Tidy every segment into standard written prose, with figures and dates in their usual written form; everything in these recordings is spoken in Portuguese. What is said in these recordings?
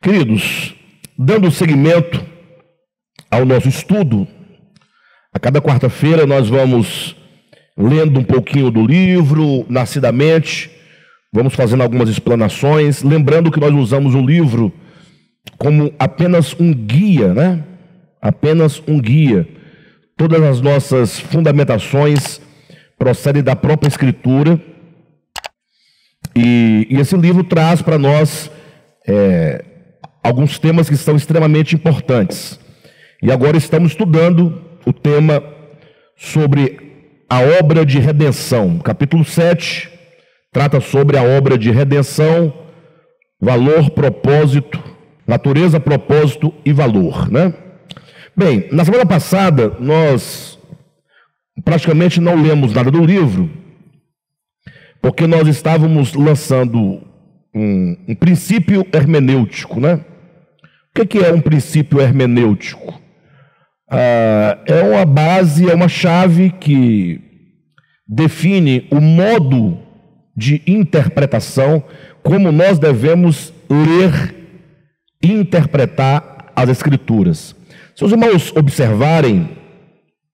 Queridos, dando seguimento ao nosso estudo, a cada quarta-feira nós vamos lendo um pouquinho do livro, nascidamente, vamos fazendo algumas explanações, lembrando que nós usamos o livro como apenas um guia, né? Apenas um guia. Todas as nossas fundamentações procedem da própria Escritura, e esse livro traz para nós alguns temas que são extremamente importantes. E agora estamos estudando o tema sobre a obra de redenção. Capítulo 7 trata sobre a obra de redenção, valor, propósito, natureza, propósito e valor, né? Bem, na semana passada nós praticamente não lemos nada do livro, porque nós estávamos lançando um princípio hermenêutico, né? O que é um princípio hermenêutico? É uma base, é uma chave que define o modo de interpretação, como nós devemos ler e interpretar as Escrituras. Se os irmãos observarem,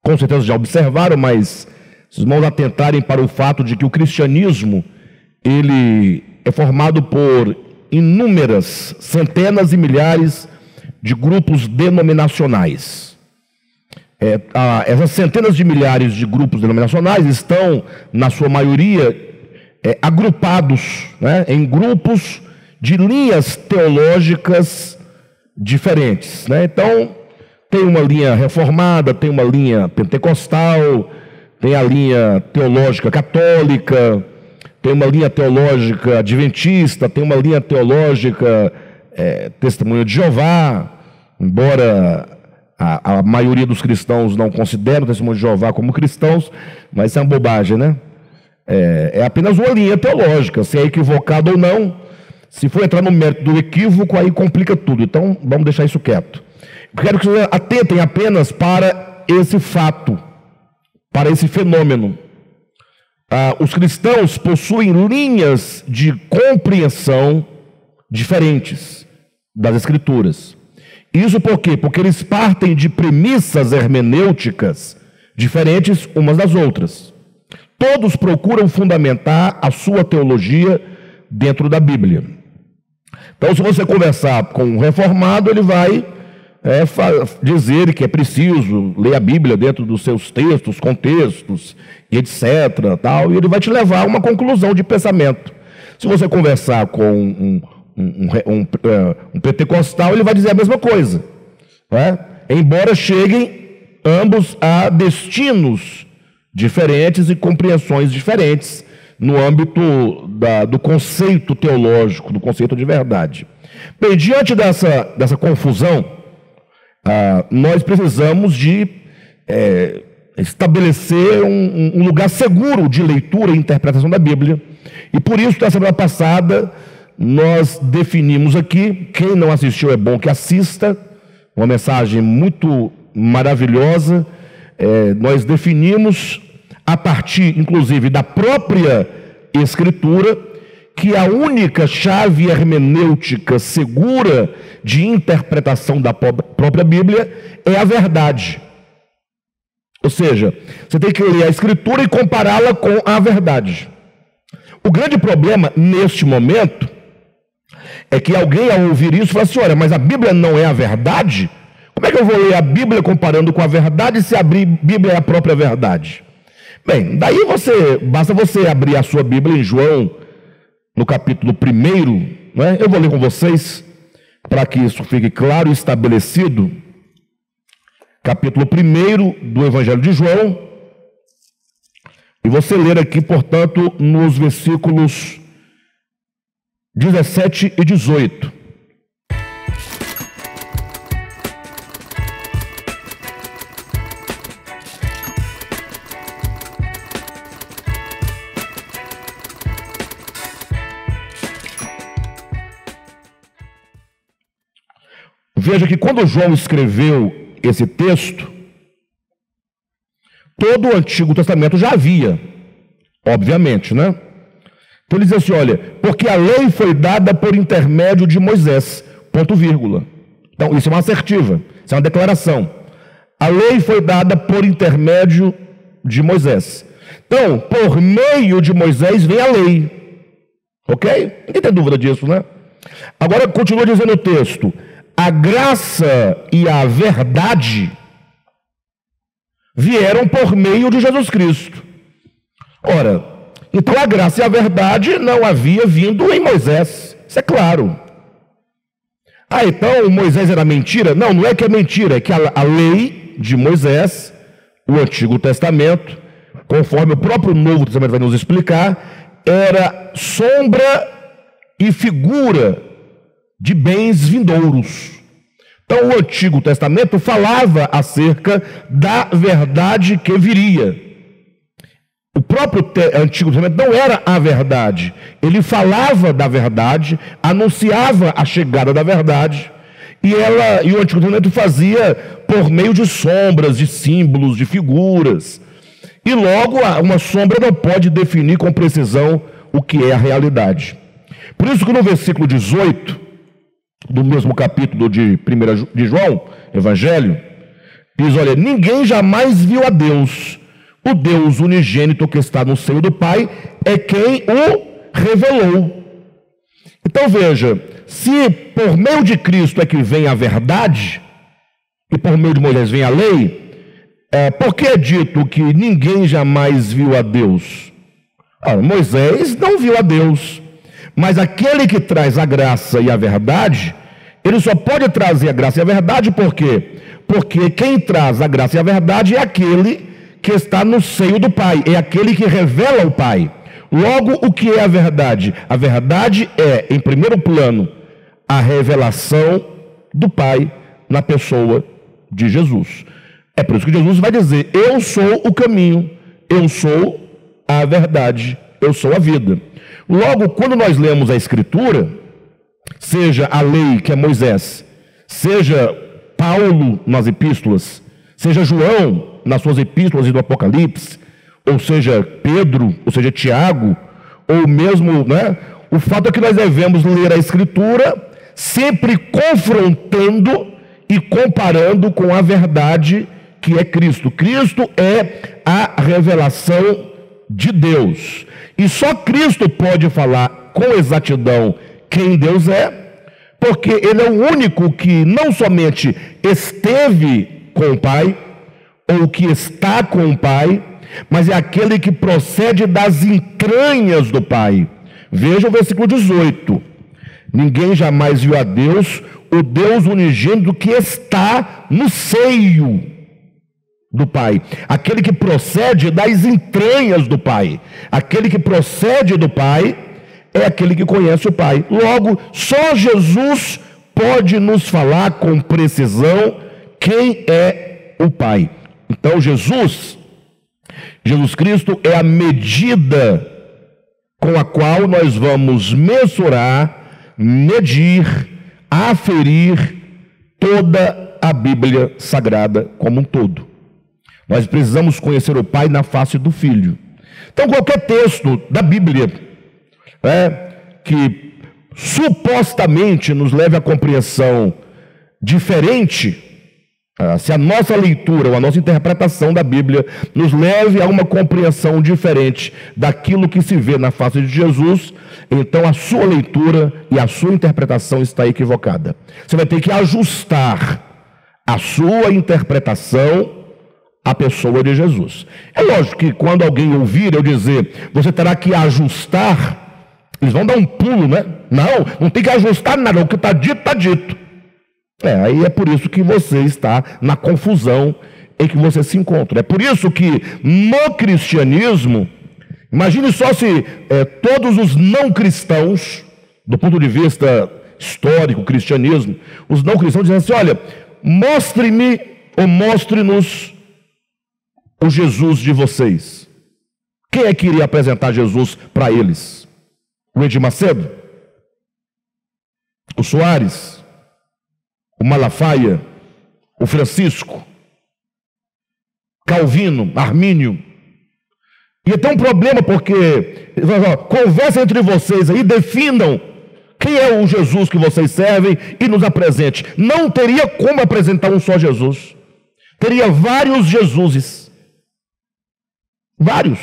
com certeza já observaram, mas se os irmãos atentarem para o fato de que o cristianismo, ele é formado por inúmeras, centenas e milhares de grupos denominacionais. Essas centenas de milhares de grupos denominacionais estão, na sua maioria, agrupados, né, em grupos de linhas teológicas diferentes, né? Então, tem uma linha reformada, tem uma linha pentecostal, tem a linha teológica católica, tem uma linha teológica adventista, tem uma linha teológica Testemunha de Jeová, embora a maioria dos cristãos não considera o Testemunho de Jeová como cristãos, mas isso é uma bobagem, né? É apenas uma linha teológica, se é equivocado ou não. Se for entrar no mérito do equívoco, aí complica tudo. Então, vamos deixar isso quieto. Quero que vocês atentem apenas para esse fato, para esse fenômeno. Os cristãos possuem linhas de compreensão diferentes das Escrituras. Isso por quê? Porque eles partem de premissas hermenêuticas diferentes umas das outras. Todos procuram fundamentar a sua teologia dentro da Bíblia. Então, se você conversar com um reformado, ele vai dizer que é preciso ler a Bíblia dentro dos seus textos, contextos, e etc. Tal, e ele vai te levar a uma conclusão de pensamento. Se você conversar com um pentecostal, ele vai dizer a mesma coisa, né? Embora cheguem ambos a destinos diferentes e compreensões diferentes no âmbito do conceito teológico, do conceito de verdade. Bem, diante dessa confusão, nós precisamos de estabelecer um lugar seguro de leitura e interpretação da Bíblia, e por isso, na semana passada, nós definimos aqui, quem não assistiu é bom que assista, uma mensagem muito maravilhosa. Nós definimos, a partir, inclusive, da própria Escritura, que a única chave hermenêutica segura de interpretação da própria Bíblia é a verdade. Ou seja, você tem que ler a Escritura e compará-la com a verdade. O grande problema, neste momento, é que alguém, ao ouvir isso, fala assim: olha, mas a Bíblia não é a verdade? Como é que eu vou ler a Bíblia comparando com a verdade se a Bíblia é a própria verdade? Bem, daí basta você abrir a sua Bíblia em João, no capítulo 1, né? Eu vou ler com vocês, para que isso fique claro e estabelecido. Capítulo 1 do Evangelho de João, e você ler aqui, portanto, nos versículos 17 e 18. Veja que quando João escreveu esse texto, todo o Antigo Testamento já havia, obviamente, né? Então ele diz assim: olha, porque a lei foi dada por intermédio de Moisés, ponto vírgula. Então, isso é uma assertiva, isso é uma declaração. A lei foi dada por intermédio de Moisés. Então, por meio de Moisés vem a lei. Ok? Ninguém tem dúvida disso, né? Agora, continua dizendo o texto: a graça e a verdade vieram por meio de Jesus Cristo. Ora, então a graça e a verdade não havia vindo em Moisés. Isso é claro. Ah, então Moisés era mentira? Não, não é que é mentira, é que a lei de Moisés, o Antigo Testamento, conforme o próprio Novo Testamento vai nos explicar, era sombra e figura de bens vindouros. Então o Antigo Testamento falava acerca da verdade que viria. O próprio Antigo Testamento não era a verdade, ele falava da verdade, anunciava a chegada da verdade, e o Antigo Testamento fazia por meio de sombras, de símbolos, de figuras. E logo uma sombra não pode definir com precisão o que é a realidade. Por isso que no versículo 18 do mesmo capítulo de 1 de João, Evangelho, diz: olha, ninguém jamais viu a Deus. O Deus unigênito que está no seio do Pai é quem o revelou. Então veja, se por meio de Cristo é que vem a verdade, e por meio de Moisés vem a lei, por que é dito que ninguém jamais viu a Deus? Ora, Moisés não viu a Deus, mas aquele que traz a graça e a verdade, ele só pode trazer a graça e a verdade, por quê? Porque quem traz a graça e a verdade é aquele que está no seio do Pai, é aquele que revela o Pai. Logo, o que é a verdade? A verdade é, em primeiro plano, a revelação do Pai na pessoa de Jesus. É por isso que Jesus vai dizer: eu sou o caminho, eu sou a verdade, eu sou a vida. Logo, quando nós lemos a Escritura, seja a lei, que é Moisés, seja Paulo nas epístolas, seja João nas suas epístolas e do Apocalipse, ou seja Pedro, ou seja Tiago, ou mesmo, o fato é que nós devemos ler a Escritura sempre confrontando e comparando com a verdade que é Cristo. Cristo é a revelação de Deus, e só Cristo pode falar com exatidão quem Deus é, porque Ele é o único que não somente esteve com o Pai, ou que está com o Pai, mas é aquele que procede das entranhas do Pai. Veja o versículo 18: ninguém jamais viu a Deus, o Deus unigênito que está no seio do Pai, aquele que procede das entranhas do Pai, aquele que procede do Pai é aquele que conhece o Pai. Logo, só Jesus pode nos falar com precisão quem é o Pai. Então Jesus Cristo é a medida com a qual nós vamos mensurar, medir, aferir toda a Bíblia Sagrada como um todo. Nós precisamos conhecer o Pai na face do Filho. Então qualquer texto da Bíblia que supostamente nos leve à compreensão diferente, se a nossa leitura ou a nossa interpretação da Bíblia nos leve a uma compreensão diferente daquilo que se vê na face de Jesus, então a sua leitura e a sua interpretação está equivocada. Você vai ter que ajustar a sua interpretação à pessoa de Jesus. É lógico que quando alguém ouvir eu dizer, você terá que ajustar, eles vão dar um pulo, né? Não tem que ajustar nada, o que está dito, está dito. Aí é por isso que você está na confusão em que você se encontra. É por isso que no cristianismo, imagine só se todos os não cristãos, do ponto de vista histórico, cristianismo, os não cristãos dizem assim: olha, mostre-me ou mostre-nos o Jesus de vocês. Quem é que iria apresentar Jesus para eles? O Edir Macedo? O Soares? O Malafaia, o Francisco, Calvino, Armínio. E tem um problema porque, conversa entre vocês aí, definam Quem é o Jesus que vocês servem? E nos apresente. Não teria como apresentar um só Jesus. Teria vários Jesuses. Vários.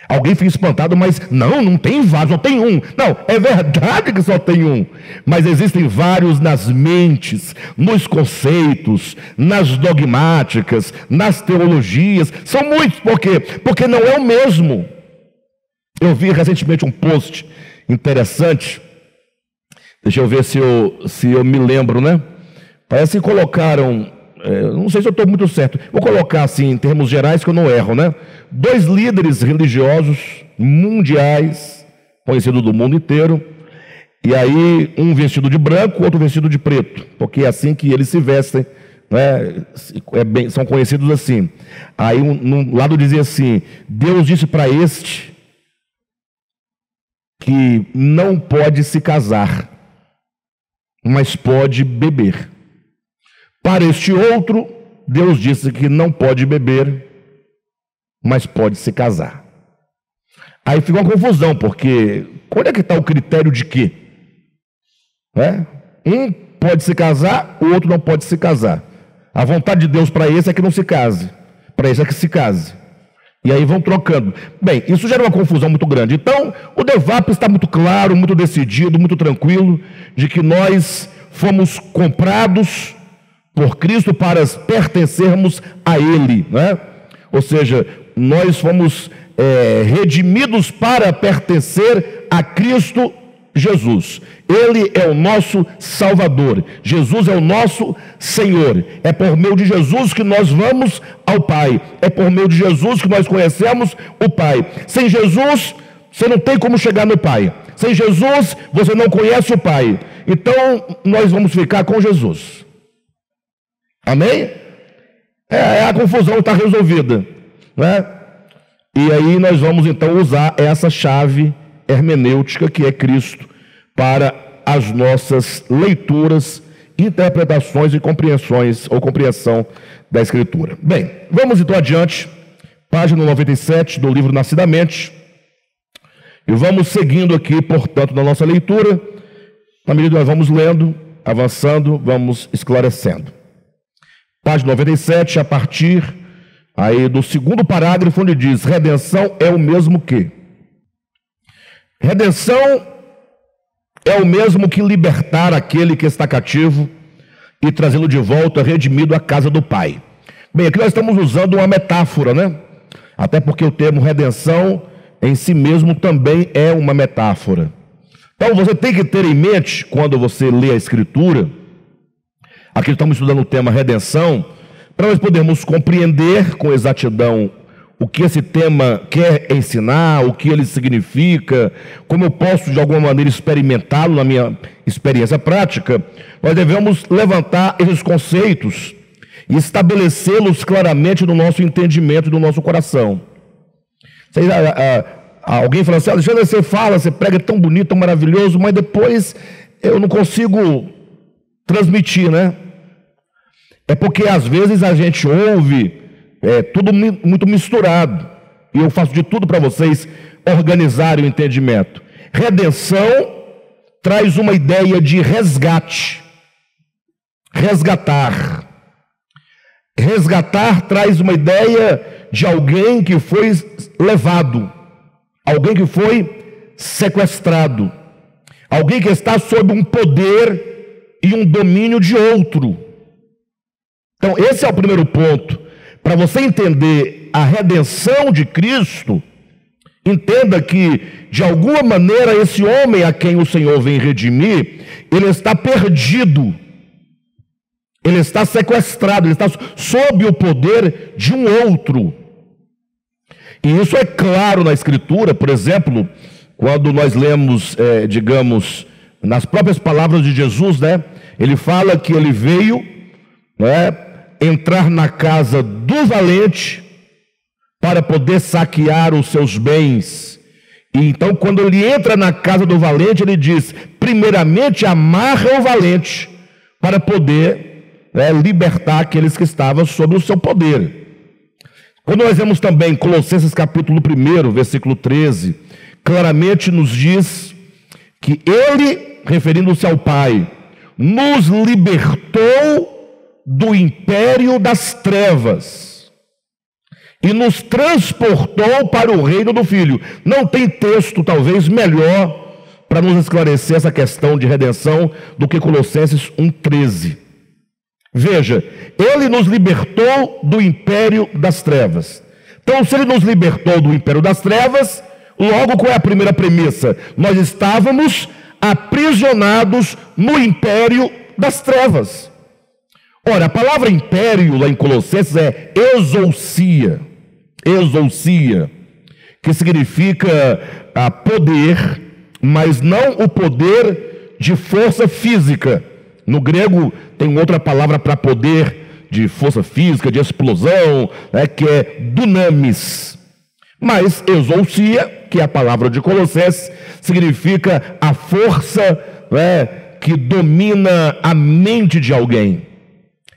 Alguém fica espantado, mas não tem vários, só tem um. Não, é verdade que só tem um. Mas existem vários nas mentes, nos conceitos, nas dogmáticas, nas teologias. São muitos, por quê? Porque não é o mesmo. Eu vi recentemente um post interessante. Deixa eu ver se eu me lembro, né? Parece que colocaram... não sei se eu estou muito certo. Vou colocar assim, em termos gerais, que eu não erro, né? 2 líderes religiosos mundiais, conhecidos do mundo inteiro, e aí um vestido de branco, outro vestido de preto, porque é assim que eles se vestem, né? São conhecidos assim. Aí um lado dizia assim: Deus disse para este que não pode se casar, mas pode beber. Para este outro, Deus disse que não pode beber, mas pode se casar. Aí fica uma confusão, porque onde é que está o critério de quê? Um pode se casar, o outro não pode se casar. A vontade de Deus para esse é que não se case, para esse é que se case. E aí vão trocando. Bem, isso gera uma confusão muito grande. Então, o DEVAP está muito claro, muito decidido, muito tranquilo, de que nós fomos comprados por Cristo para pertencermos a Ele, né? Ou seja, nós fomos redimidos para pertencer a Cristo Jesus. Ele é o nosso Salvador, Jesus é o nosso Senhor. É por meio de Jesus que nós vamos ao Pai, é por meio de Jesus que nós conhecemos o Pai. Sem Jesus, você não tem como chegar no Pai. Sem Jesus, você não conhece o Pai. Então, nós vamos ficar com Jesus. Amém? A confusão está resolvida, né? E aí nós vamos então usar essa chave hermenêutica que é Cristo para as nossas leituras, interpretações e compreensões ou compreensão da Escritura. Bem, vamos então adiante, página 97 do livro Nascidamente, e vamos seguindo aqui, portanto, na nossa leitura. Na medida que nós vamos lendo, avançando, vamos esclarecendo. Página 97, a partir aí do 2º parágrafo, onde diz: redenção é o mesmo que. Redenção é o mesmo que libertar aquele que está cativo e trazê-lo de volta, redimido à casa do Pai. Bem, aqui nós estamos usando uma metáfora, né? Até porque o termo redenção em si mesmo também é uma metáfora. Então você tem que ter em mente, quando você lê a Escritura, aqui estamos estudando o tema redenção, para nós podermos compreender com exatidão o que esse tema quer ensinar, o que ele significa, como eu posso de alguma maneira experimentá-lo na minha experiência prática. Nós devemos levantar esses conceitos e estabelecê-los claramente no nosso entendimento e no nosso coração. Alguém fala assim: Alexandre, você prega tão bonito, tão maravilhoso, mas depois eu não consigo transmitir, né? É porque às vezes a gente ouve tudo muito misturado, e eu faço de tudo para vocês organizarem o entendimento. Redenção traz uma ideia de resgate, resgatar. Resgatar traz uma ideia de alguém que foi levado, alguém que foi sequestrado, alguém que está sob um poder e um domínio de outro. Então esse é o primeiro ponto. Para você entender a redenção de Cristo, entenda que de alguma maneira esse homem a quem o Senhor vem redimir, ele está perdido, ele está sequestrado, ele está sob o poder de um outro. E isso é claro na Escritura. Por exemplo, quando nós lemos, digamos, nas próprias palavras de Jesus, né? Ele fala que ele veio, né, entrar na casa do valente para poder saquear os seus bens. E então, quando ele entra na casa do valente, ele diz: primeiramente amarra o valente para poder libertar aqueles que estavam sob o seu poder. Quando nós vemos também Colossenses capítulo 1, versículo 13, claramente nos diz que ele, referindo-se ao Pai, nos libertou do império das trevas e nos transportou para o reino do Filho. Não tem texto, talvez, melhor para nos esclarecer essa questão de redenção do que Colossenses 1,13. Veja, ele nos libertou do império das trevas. Então, se ele nos libertou do império das trevas, logo qual é a primeira premissa? Nós estávamos aprisionados no império das trevas. Ora, a palavra império lá em Colossenses é exousia, que significa poder, mas não o poder de força física. No grego tem outra palavra para poder de força física, de explosão, que é dunamis. Mas exousia, que é a palavra de Colossenses, significa a força que domina a mente de alguém.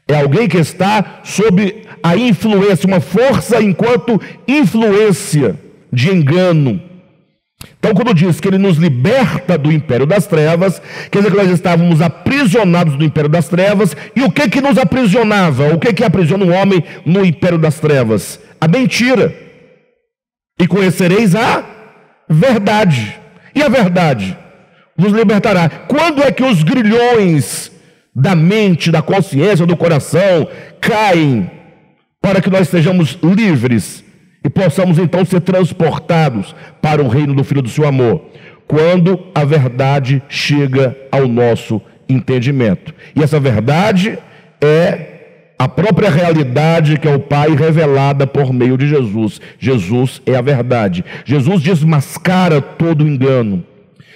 É alguém que está sob a influência, uma força enquanto influência de engano. Então, quando diz que ele nos liberta do império das trevas, quer dizer que nós estávamos aprisionados do império das trevas. E o que nos aprisionava? O que aprisiona um homem no império das trevas? A mentira. E conhecereis a verdade. E a verdade nos libertará. Quando é que os grilhões da mente, da consciência, do coração caem para que nós sejamos livres e possamos então ser transportados para o reino do Filho do seu amor? Quando a verdade chega ao nosso entendimento. E essa verdade é a própria realidade que é o Pai revelada por meio de Jesus. Jesus é a verdade. Jesus desmascara todo o engano.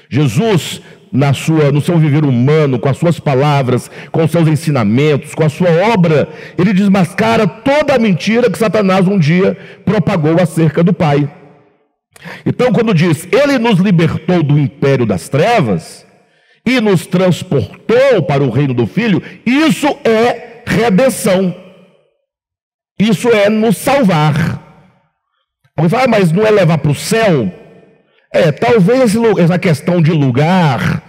Jesus, no seu viver humano, com as suas palavras, com os seus ensinamentos, com a sua obra, ele desmascara toda a mentira que Satanás um dia propagou acerca do Pai. Então, quando diz, ele nos libertou do império das trevas e nos transportou para o reino do Filho, isso é redenção. Isso é nos salvar. Alguém fala, mas não é levar para o céu? Talvez essa questão de lugar,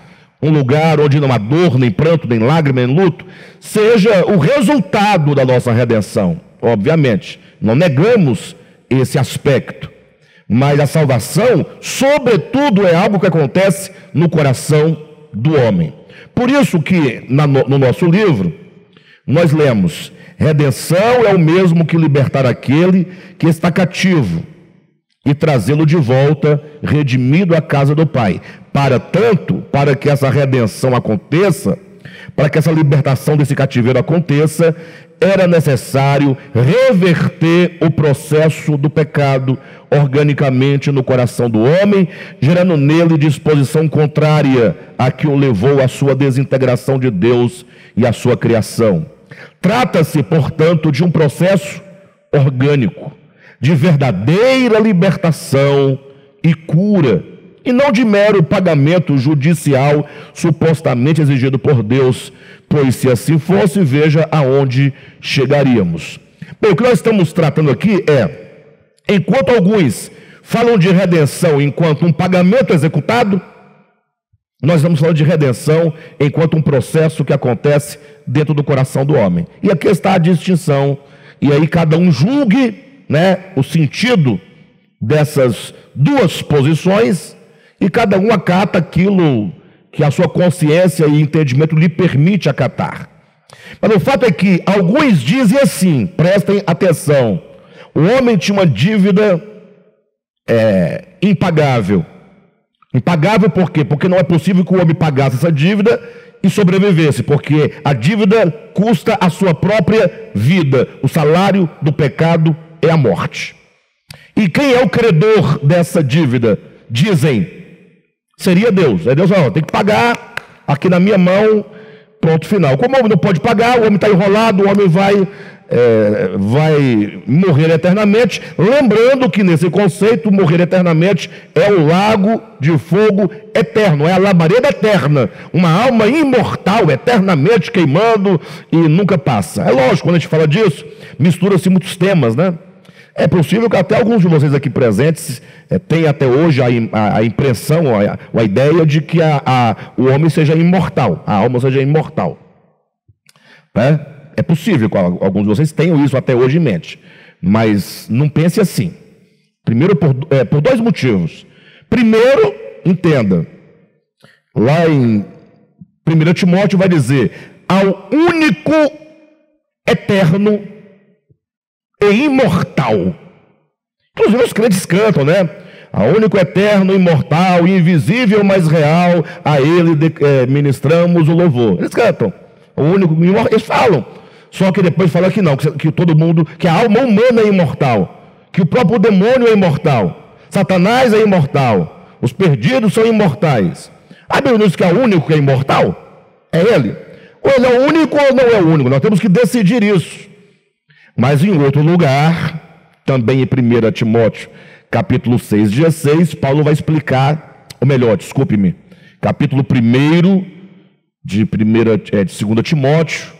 um lugar onde não há dor, nem pranto, nem lágrima, nem luto, seja o resultado da nossa redenção. Obviamente, não negamos esse aspecto. Mas a salvação, sobretudo, é algo que acontece no coração do homem. Por isso que no nosso livro, nós lemos, redenção é o mesmo que libertar aquele que está cativo e trazê-lo de volta, redimido à casa do Pai. Para que essa redenção aconteça, para que essa libertação desse cativeiro aconteça, era necessário reverter o processo do pecado organicamente no coração do homem, gerando nele disposição contrária a que o levou à sua desintegração de Deus e à sua criação. Trata-se, portanto, de um processo orgânico, de verdadeira libertação e cura, e não de mero pagamento judicial supostamente exigido por Deus, pois se assim fosse, veja aonde chegaríamos. Bem, o que nós estamos tratando aqui enquanto alguns falam de redenção enquanto um pagamento executado, nós estamos falando de redenção enquanto um processo que acontece dentro do coração do homem. E aqui está a distinção, e aí cada um julgue o sentido dessas duas posições, e cada um acata aquilo que a sua consciência e entendimento lhe permite acatar. Mas o fato é que alguns dizem assim, prestem atenção, o homem tinha uma dívida impagável. Impagável por quê? Porque não é possível que o homem pagasse essa dívida e sobrevivesse, porque a dívida custa a sua própria vida. O salário do pecado é a morte. E quem é o credor dessa dívida? Dizem, seria Deus. Deus, tem que pagar, aqui na minha mão, pronto, final. Como o homem não pode pagar, o homem está enrolado, o homem vai morrer eternamente. Lembrando que nesse conceito, morrer eternamente é o lago de fogo eterno, é a labareda eterna, uma alma imortal, eternamente queimando e nunca passa. É lógico, quando a gente fala disso, mistura-se muitos temas, É possível que até alguns de vocês aqui presentes tenham até hoje a impressão, a ideia de que o homem seja imortal, a alma seja imortal. É possível que alguns de vocês tenham isso até hoje em mente, mas não pense assim. Primeiro, por dois motivos. Primeiro, entenda, lá em 1 Timóteo vai dizer: ao único eterno e imortal. Inclusive os crentes cantam, né? Ao único eterno, imortal, invisível, mas real, a ele ministramos o louvor. Eles cantam. O único imortal, eles falam. Só que depois fala que não, que todo mundo, que a alma humana é imortal, que o próprio demônio é imortal, Satanás é imortal, os perdidos são imortais. A Bíblia diz que é o único que é imortal? É ele. Ou ele é o único ou não é o único? Nós temos que decidir isso. Mas em outro lugar, também em 1 Timóteo, capítulo 6, dia 6, Paulo vai explicar, ou melhor, desculpe-me, capítulo 1 de 2 Timóteo,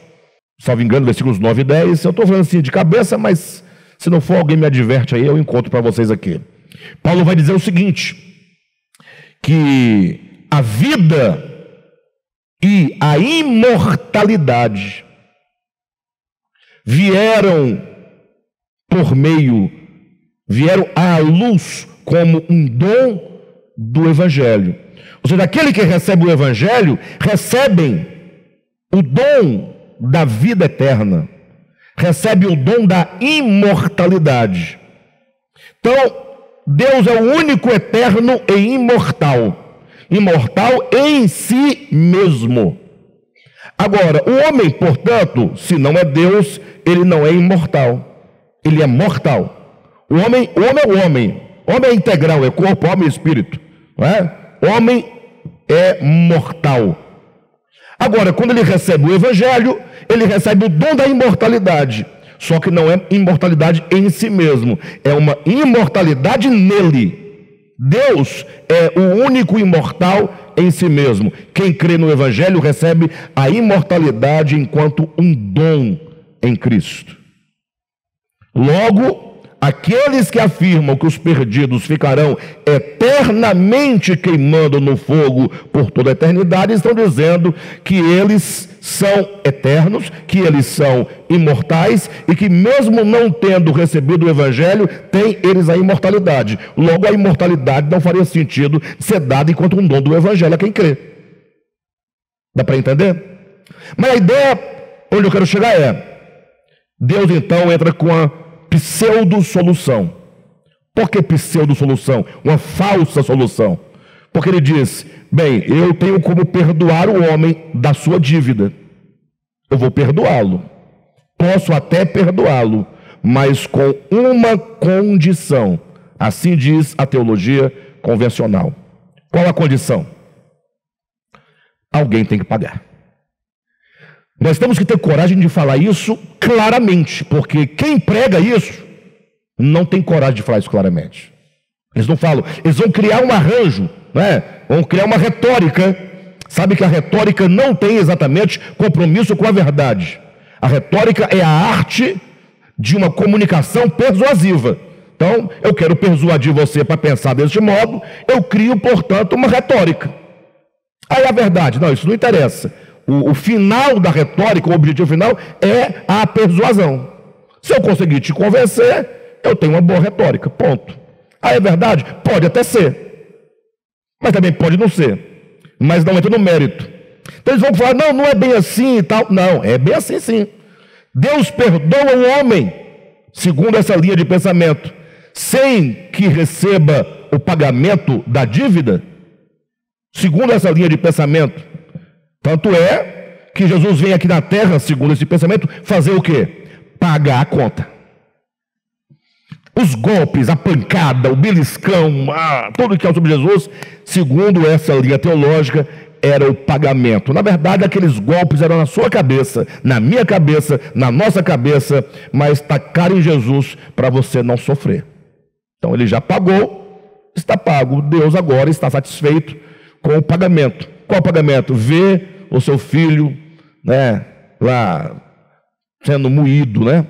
salvo engano, versículos 9 e 10. Eu estou falando assim de cabeça, mas se não for, alguém me adverte aí, eu encontro para vocês aqui. Paulo vai dizer o seguinte, que a vida e a imortalidade vieram à luz como um dom do Evangelho. Ou seja, aquele que recebe o Evangelho, recebem o dom da vida eterna, recebe o dom da imortalidade. Então, Deus é o único eterno e imortal, imortal em si mesmo. Agora, o homem, portanto, se não é Deus, ele não é imortal, ele é mortal. O homem é o homem. Homem é integral, é corpo, alma e espírito, não é? Homem é mortal. Agora, quando ele recebe o Evangelho, ele recebe o dom da imortalidade. Só que não é imortalidade em si mesmo, é uma imortalidade nele. Deus é o único imortal em si mesmo. Quem crê no Evangelho recebe a imortalidade enquanto um dom em Cristo. Logo, aqueles que afirmam que os perdidos ficarão eternamente queimando no fogo por toda a eternidade, estão dizendo que eles são eternos, que eles são imortais e que mesmo não tendo recebido o Evangelho, têm eles a imortalidade. Logo, a imortalidade não faria sentido ser dada enquanto um dom do Evangelho a quem crê. Dá para entender? Mas a ideia, onde eu quero chegar é, Deus então entra com a pseudo-solução. Por que pseudo-solução? Uma falsa solução. Porque ele diz, bem, eu tenho como perdoar o homem da sua dívida. Eu vou perdoá-lo. Posso até perdoá-lo, mas com uma condição. Assim diz a teologia convencional. Qual a condição? Alguém tem que pagar. Nós temos que ter coragem de falar isso claramente, porque quem prega isso não tem coragem de falar isso claramente. Eles não falam, eles vão criar um arranjo, né? Vão criar uma retórica. Sabe que a retórica não tem exatamente compromisso com a verdade. A retórica é a arte de uma comunicação persuasiva. Então, eu quero persuadir você para pensar deste modo, eu crio, portanto, uma retórica. Aí a verdade, não, isso não interessa. O final da retórica, o objetivo final é a persuasão. Se eu conseguir te convencer, eu tenho uma boa retórica, ponto. Aí é verdade? Pode até ser, mas também pode não ser, mas não entra no mérito. Então eles vão falar, não é bem assim e tal. Não, é bem assim sim. Deus perdoa o homem, segundo essa linha de pensamento, sem que receba o pagamento da dívida, segundo essa linha de pensamento. Tanto é que Jesus vem aqui na terra, segundo esse pensamento, fazer o quê? Pagar a conta. Os golpes, a pancada, o beliscão, tudo que é sobre Jesus, segundo essa linha teológica, era o pagamento. Na verdade, aqueles golpes eram na sua cabeça, na minha cabeça, na nossa cabeça, mas tacaram em Jesus para você não sofrer. Então ele já pagou, está pago. Deus agora está satisfeito com o pagamento. Qual o pagamento? Ver o seu filho, né, lá sendo moído, né?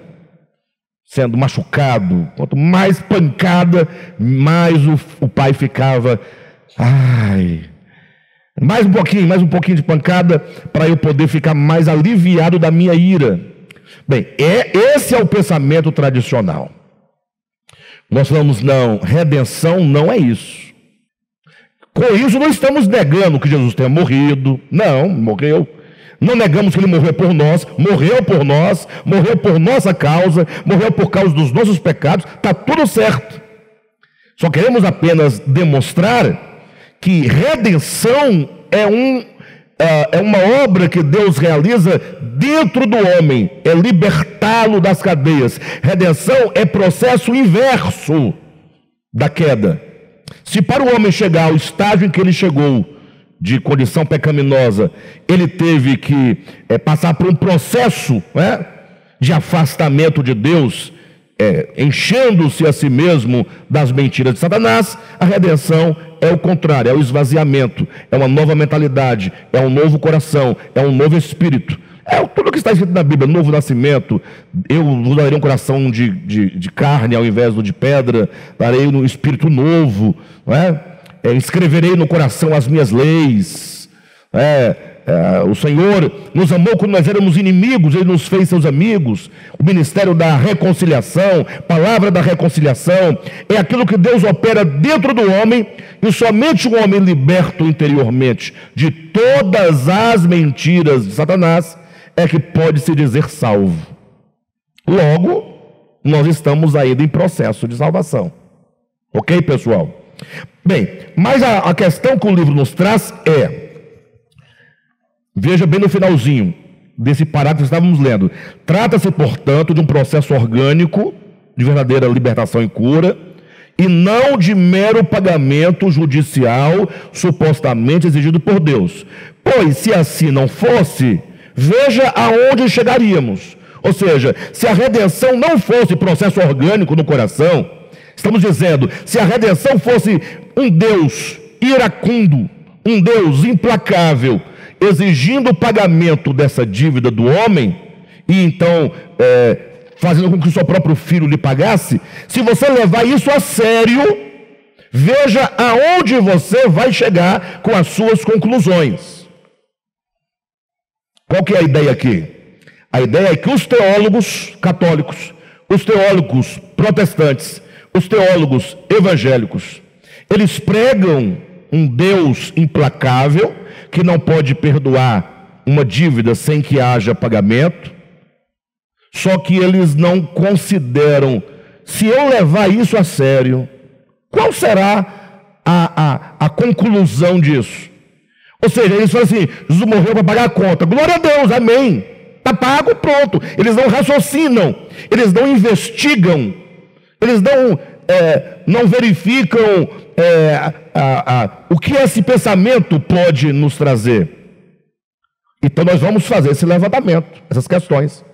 sendo machucado. Quanto mais pancada, mais o pai ficava, ai, mais um pouquinho de pancada para eu poder ficar mais aliviado da minha ira. Bem, esse é o pensamento tradicional. Nós falamos, não, redenção não é isso. Com isso não estamos negando que Jesus tenha morrido. Não, morreu. Não negamos que ele morreu por nós, morreu por nossa causa, morreu por causa dos nossos pecados, está tudo certo. Só queremos apenas demonstrar que redenção é uma obra que Deus realiza dentro do homem, é libertá-lo das cadeias. Redenção é processo inverso da queda. Se para o homem chegar ao estágio em que ele chegou, de condição pecaminosa, ele teve que passar por um processo, né, de afastamento de Deus, enchendo-se a si mesmo das mentiras de Satanás, a redenção é o contrário, é o esvaziamento, é uma nova mentalidade, é um novo coração, é um novo espírito. É tudo que está escrito na Bíblia, novo nascimento. Eu vos darei um coração de carne ao invés do de pedra, darei um espírito novo, não é? Escreverei no coração as minhas leis. O Senhor nos amou quando nós éramos inimigos, Ele nos fez seus amigos. O ministério da reconciliação, palavra da reconciliação, é aquilo que Deus opera dentro do homem, e somente um homem liberto interiormente de todas as mentiras de Satanás é que pode se dizer salvo. Logo, nós estamos ainda em processo de salvação. Ok, pessoal? Bem, mas a questão que o livro nos traz veja bem no finalzinho desse parágrafo que estávamos lendo. Trata-se, portanto, de um processo orgânico de verdadeira libertação e cura, e não de mero pagamento judicial supostamente exigido por Deus. Pois, se assim não fosse, veja aonde chegaríamos. Ou seja, se a redenção não fosse processo orgânico no coração, estamos dizendo, se a redenção fosse um Deus iracundo, um Deus implacável, exigindo o pagamento dessa dívida do homem, e então fazendo com que o seu próprio filho lhe pagasse, se você levar isso a sério, veja aonde você vai chegar com as suas conclusões. Qual que é a ideia aqui? A ideia é que os teólogos católicos, os teólogos protestantes, os teólogos evangélicos, eles pregam um Deus implacável, que não pode perdoar uma dívida sem que haja pagamento, só que eles não consideram, se eu levar isso a sério, qual será a conclusão disso? Ou seja, eles falam assim, Jesus morreu para pagar a conta, glória a Deus, amém, está pago, pronto. Eles não raciocinam, eles não investigam, eles não verificam o que esse pensamento pode nos trazer. Então nós vamos fazer esse levantamento, essas questões.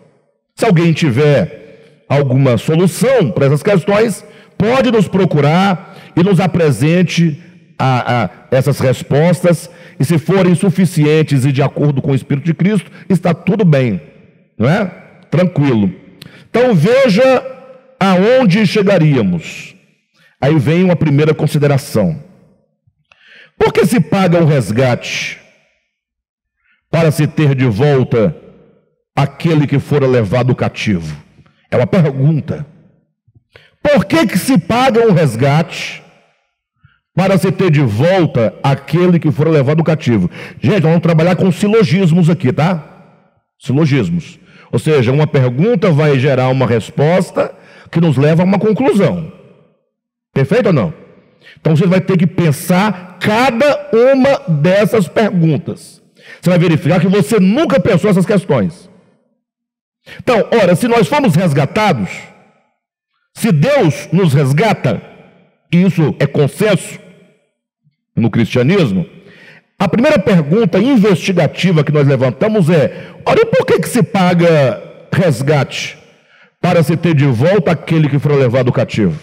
Se alguém tiver alguma solução para essas questões, pode nos procurar e nos apresente essas respostas, e se forem suficientes e de acordo com o Espírito de Cristo, está tudo bem, não é? Tranquilo. Então veja aonde chegaríamos. Aí vem uma primeira consideração. Por que se paga um resgate para se ter de volta aquele que fora levado cativo? É uma pergunta. Por que se paga um resgate para se ter de volta aquele que fora levado cativo? Gente, vamos trabalhar com silogismos aqui, tá? Silogismos. Ou seja, uma pergunta vai gerar uma resposta que nos leva a uma conclusão. Perfeito ou não? Então você vai ter que pensar cada uma dessas perguntas. Você vai verificar que você nunca pensou essas questões. Então, ora, se nós fomos resgatados, se Deus nos resgata, e isso é consenso no cristianismo, a primeira pergunta investigativa que nós levantamos ora, e por que se paga resgate para se ter de volta aquele que foi levado cativo?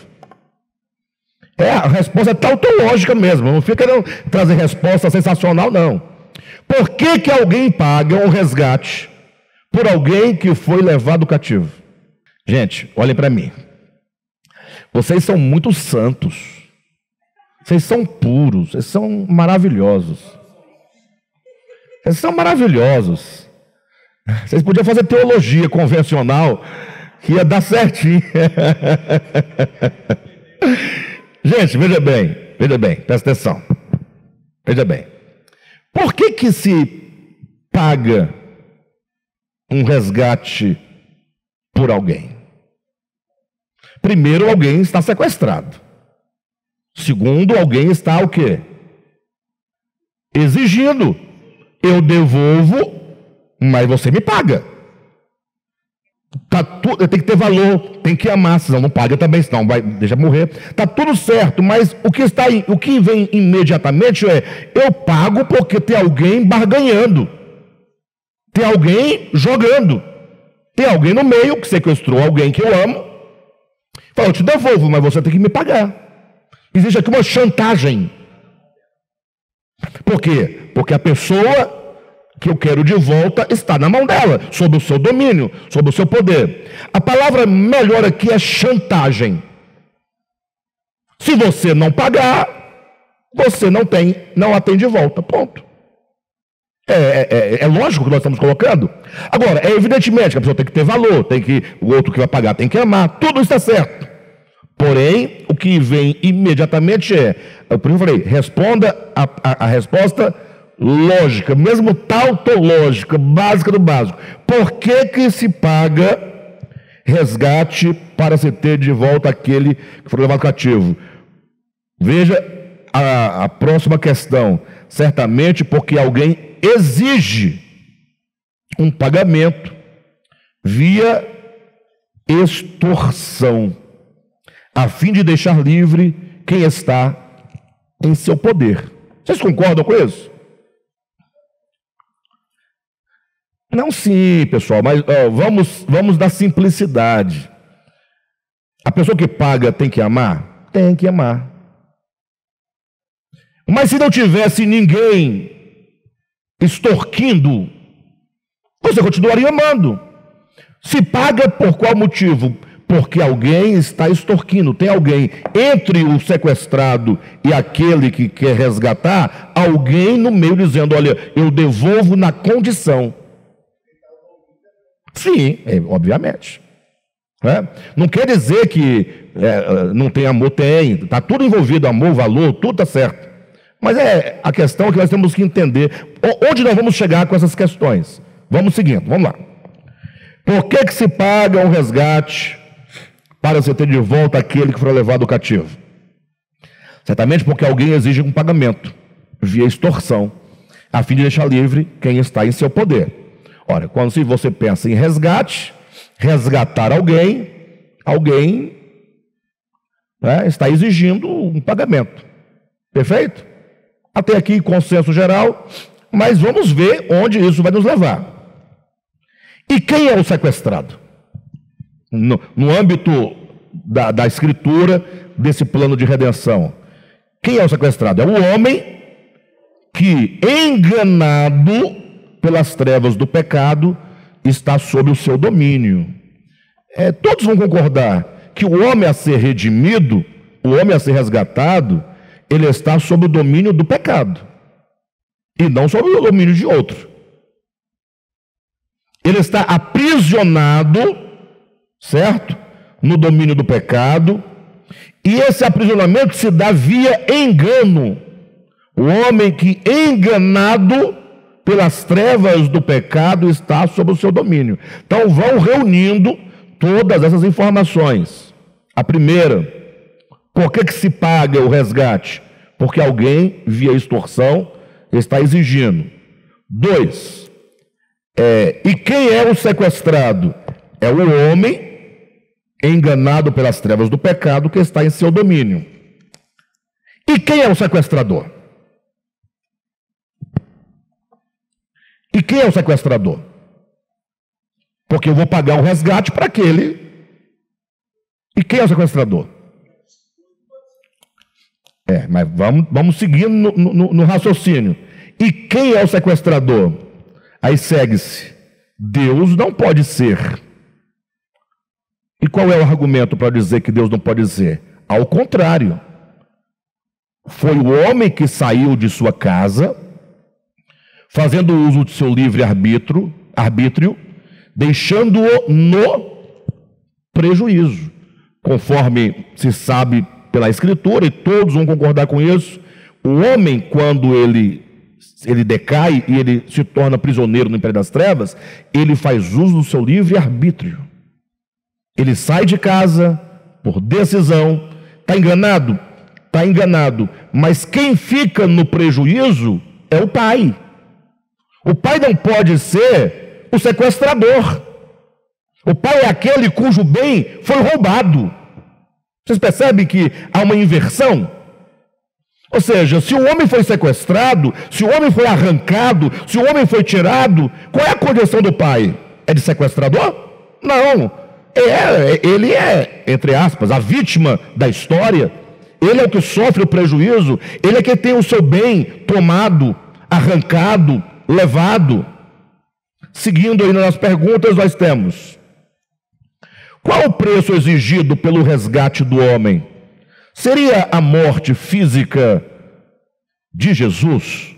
A resposta é tautológica mesmo, não fica querendo trazer resposta sensacional, não. Por que alguém paga um resgate por alguém que foi levado cativo? Gente, olhem para mim. Vocês são muito santos. Vocês são puros. Vocês são maravilhosos. Vocês são maravilhosos. Vocês podiam fazer teologia convencional, que ia dar certinho. Gente, veja bem, presta atenção. Veja bem. Por que se paga um resgate por alguém? Primeiro, alguém está sequestrado. Segundo, alguém está o quê? Exigindo. Eu devolvo, mas você me paga. Tem que ter valor, tem que amar, senão não paga também, senão deixa morrer. Está tudo certo, mas o que vem imediatamente é: eu pago porque tem alguém barganhando, tem alguém jogando, tem alguém no meio que sequestrou alguém que eu amo. Fala, eu te devolvo, mas você tem que me pagar. Existe aqui uma chantagem. Por quê? Porque a pessoa que eu quero de volta está na mão dela, sob o seu domínio, sob o seu poder. A palavra melhor aqui é chantagem. Se você não pagar, você não a tem de volta. Ponto. É lógico que nós estamos colocando. Agora, é evidentemente que a pessoa tem que ter valor, o outro que vai pagar tem que amar, tudo isso está certo. Porém, o que vem imediatamente eu falei, responda a resposta lógica, mesmo tautológica, básica do básico. Por que se paga resgate para se ter de volta aquele que foi levado cativo? Veja a próxima questão. Certamente porque alguém exige um pagamento via extorsão, a fim de deixar livre quem está em seu poder. Vocês concordam com isso? Não, sim, pessoal, mas vamos da simplicidade. A pessoa que paga tem que amar? Tem que amar. Mas se não tivesse ninguém extorquindo, você continuaria amando. Se paga por qual motivo? Porque alguém está extorquindo. Tem alguém entre o sequestrado e aquele que quer resgatar, alguém no meio dizendo: olha, eu devolvo na condição. Sim, obviamente. Não quer dizer que não tem amor, tem. Está tudo envolvido, amor, valor, tudo está certo. Mas a questão é que nós temos que entender onde nós vamos chegar com essas questões. Vamos seguindo, vamos lá. Por que se paga um resgate para você ter de volta aquele que foi levado cativo? Certamente porque alguém exige um pagamento via extorsão, a fim de deixar livre quem está em seu poder. Ora, quando você pensa em resgate, resgatar alguém está exigindo um pagamento. Perfeito? Até aqui consenso geral, mas vamos ver onde isso vai nos levar. E quem é o sequestrado? No âmbito da escritura, desse plano de redenção, quem é o sequestrado? É o homem que, enganado pelas trevas do pecado, está sob o seu domínio. Todos vão concordar que o homem a ser redimido, o homem a ser resgatado, ele está sob o domínio do pecado e não sob o domínio de outro. Ele está aprisionado, certo? No domínio do pecado, e esse aprisionamento se dá via engano. O homem que, enganado pelas trevas do pecado, está sob o seu domínio. Então vão reunindo todas essas informações. A primeira: por que se paga o resgate? Porque alguém, via extorsão, está exigindo. 2, e quem é o sequestrado? É o homem enganado pelas trevas do pecado que está em seu domínio. E quem é o sequestrador? E quem é o sequestrador? Porque eu vou pagar o resgate para aquele. E quem é o sequestrador? Mas vamos seguindo no raciocínio. E quem é o sequestrador? Aí segue-se: Deus não pode ser. E qual é o argumento para dizer que Deus não pode dizer? Ao contrário. Foi o homem que saiu de sua casa, fazendo uso de seu livre arbítrio, deixando-o no prejuízo. Conforme se sabe pela Escritura, e todos vão concordar com isso, o homem, quando ele decai e ele se torna prisioneiro no império das trevas, ele faz uso do seu livre arbítrio. Ele sai de casa por decisão. Está enganado? Está enganado. Mas quem fica no prejuízo é o pai. O pai não pode ser o sequestrador. O pai é aquele cujo bem foi roubado. Vocês percebem que há uma inversão? Ou seja, se o homem foi sequestrado, se o homem foi arrancado, se o homem foi tirado, qual é a condição do pai? É de sequestrador? Não. Ele é, entre aspas, a vítima da história. Ele é o que sofre o prejuízo. Ele é que tem o seu bem tomado, arrancado, levado. Seguindo aí nas perguntas, nós temos: qual o preço exigido pelo resgate do homem? Seria a morte física de Jesus?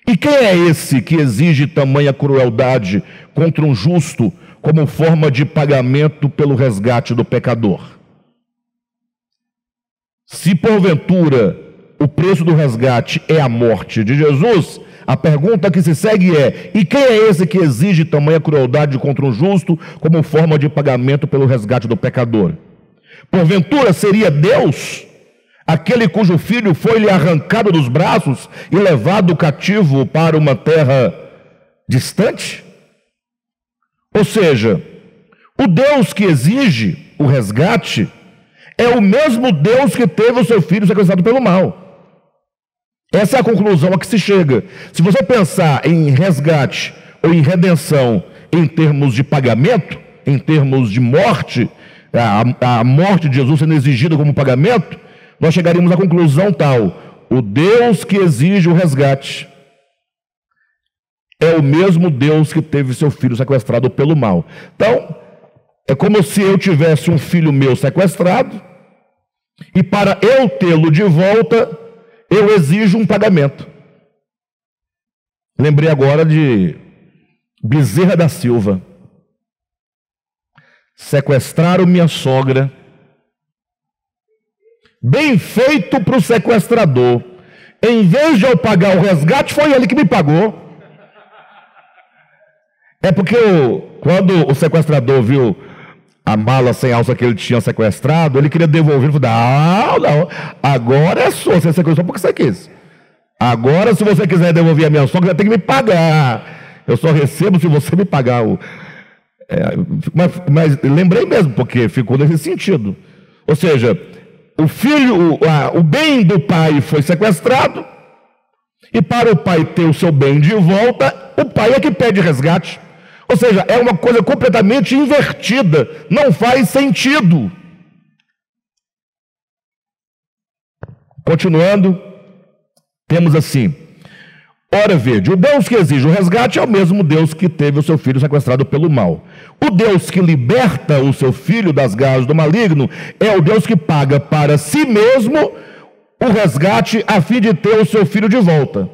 E quem é esse que exige tamanha crueldade contra um justo como forma de pagamento pelo resgate do pecador? Se porventura o preço do resgate é a morte de Jesus, a pergunta que se segue é: e quem é esse que exige tamanha crueldade contra um justo como forma de pagamento pelo resgate do pecador? Porventura seria Deus, aquele cujo filho foi-lhe arrancado dos braços e levado cativo para uma terra distante? Ou seja, o Deus que exige o resgate é o mesmo Deus que teve o seu filho sequestrado pelo mal. Essa é a conclusão a que se chega. Se você pensar em resgate ou em redenção em termos de pagamento, em termos de morte, a morte de Jesus sendo exigida como pagamento, nós chegaríamos à conclusão tal: o Deus que exige o resgate é o mesmo Deus que teve seu filho sequestrado pelo mal. Então, é como se eu tivesse um filho meu sequestrado, e para eu tê-lo de volta, eu exijo um pagamento. Lembrei agora de Bezerra da Silva. Sequestraram minha sogra. Bem feito para o sequestrador. Em vez de eu pagar o resgate, foi ele que me pagou. É porque quando o sequestrador viu a mala sem alça que ele tinha sequestrado, ele queria devolver. Ele falou: não, agora é sua, você sequestrou porque você quis. Agora, se você quiser devolver a minha sogra, você tem que me pagar. Eu só recebo se você me pagar. Mas lembrei mesmo, porque ficou nesse sentido. Ou seja, o filho, o bem do pai foi sequestrado, e para o pai ter o seu bem de volta, o pai é que pede resgate. Ou seja, é uma coisa completamente invertida, não faz sentido. Continuando, temos assim: ora vede, o Deus que exige o resgate é o mesmo Deus que teve o seu filho sequestrado pelo mal. O Deus que liberta o seu filho das garras do maligno é o Deus que paga para si mesmo o resgate a fim de ter o seu filho de volta.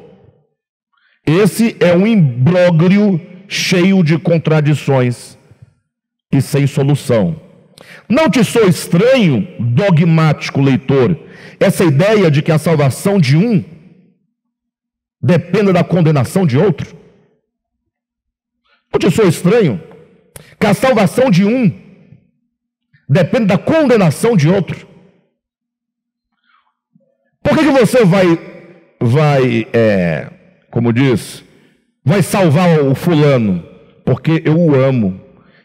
Esse é um imbróglio cheio de contradições e sem solução. Não te sou estranho, dogmático leitor, essa ideia de que a salvação de um dependa da condenação de outro? Não te sou estranho que a salvação de um depende da condenação de outro? Por que você como diz, vai salvar o fulano? Porque eu o amo.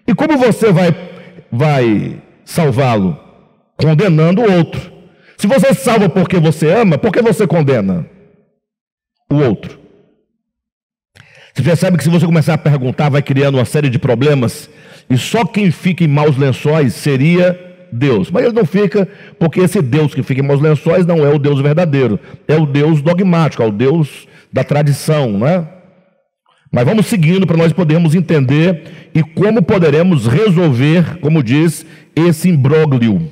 E como você vai salvá-lo? Condenando o outro. Se você salva porque você ama, por que você condena o outro? Você percebe que se você começar a perguntar, vai criando uma série de problemas, e só quem fica em maus lençóis seria Deus. Mas ele não fica, porque esse Deus que fica em maus lençóis não é o Deus verdadeiro, é o Deus dogmático, é o Deus da tradição, né? Mas vamos seguindo para nós podermos entender e como poderemos resolver, como diz, esse imbróglio.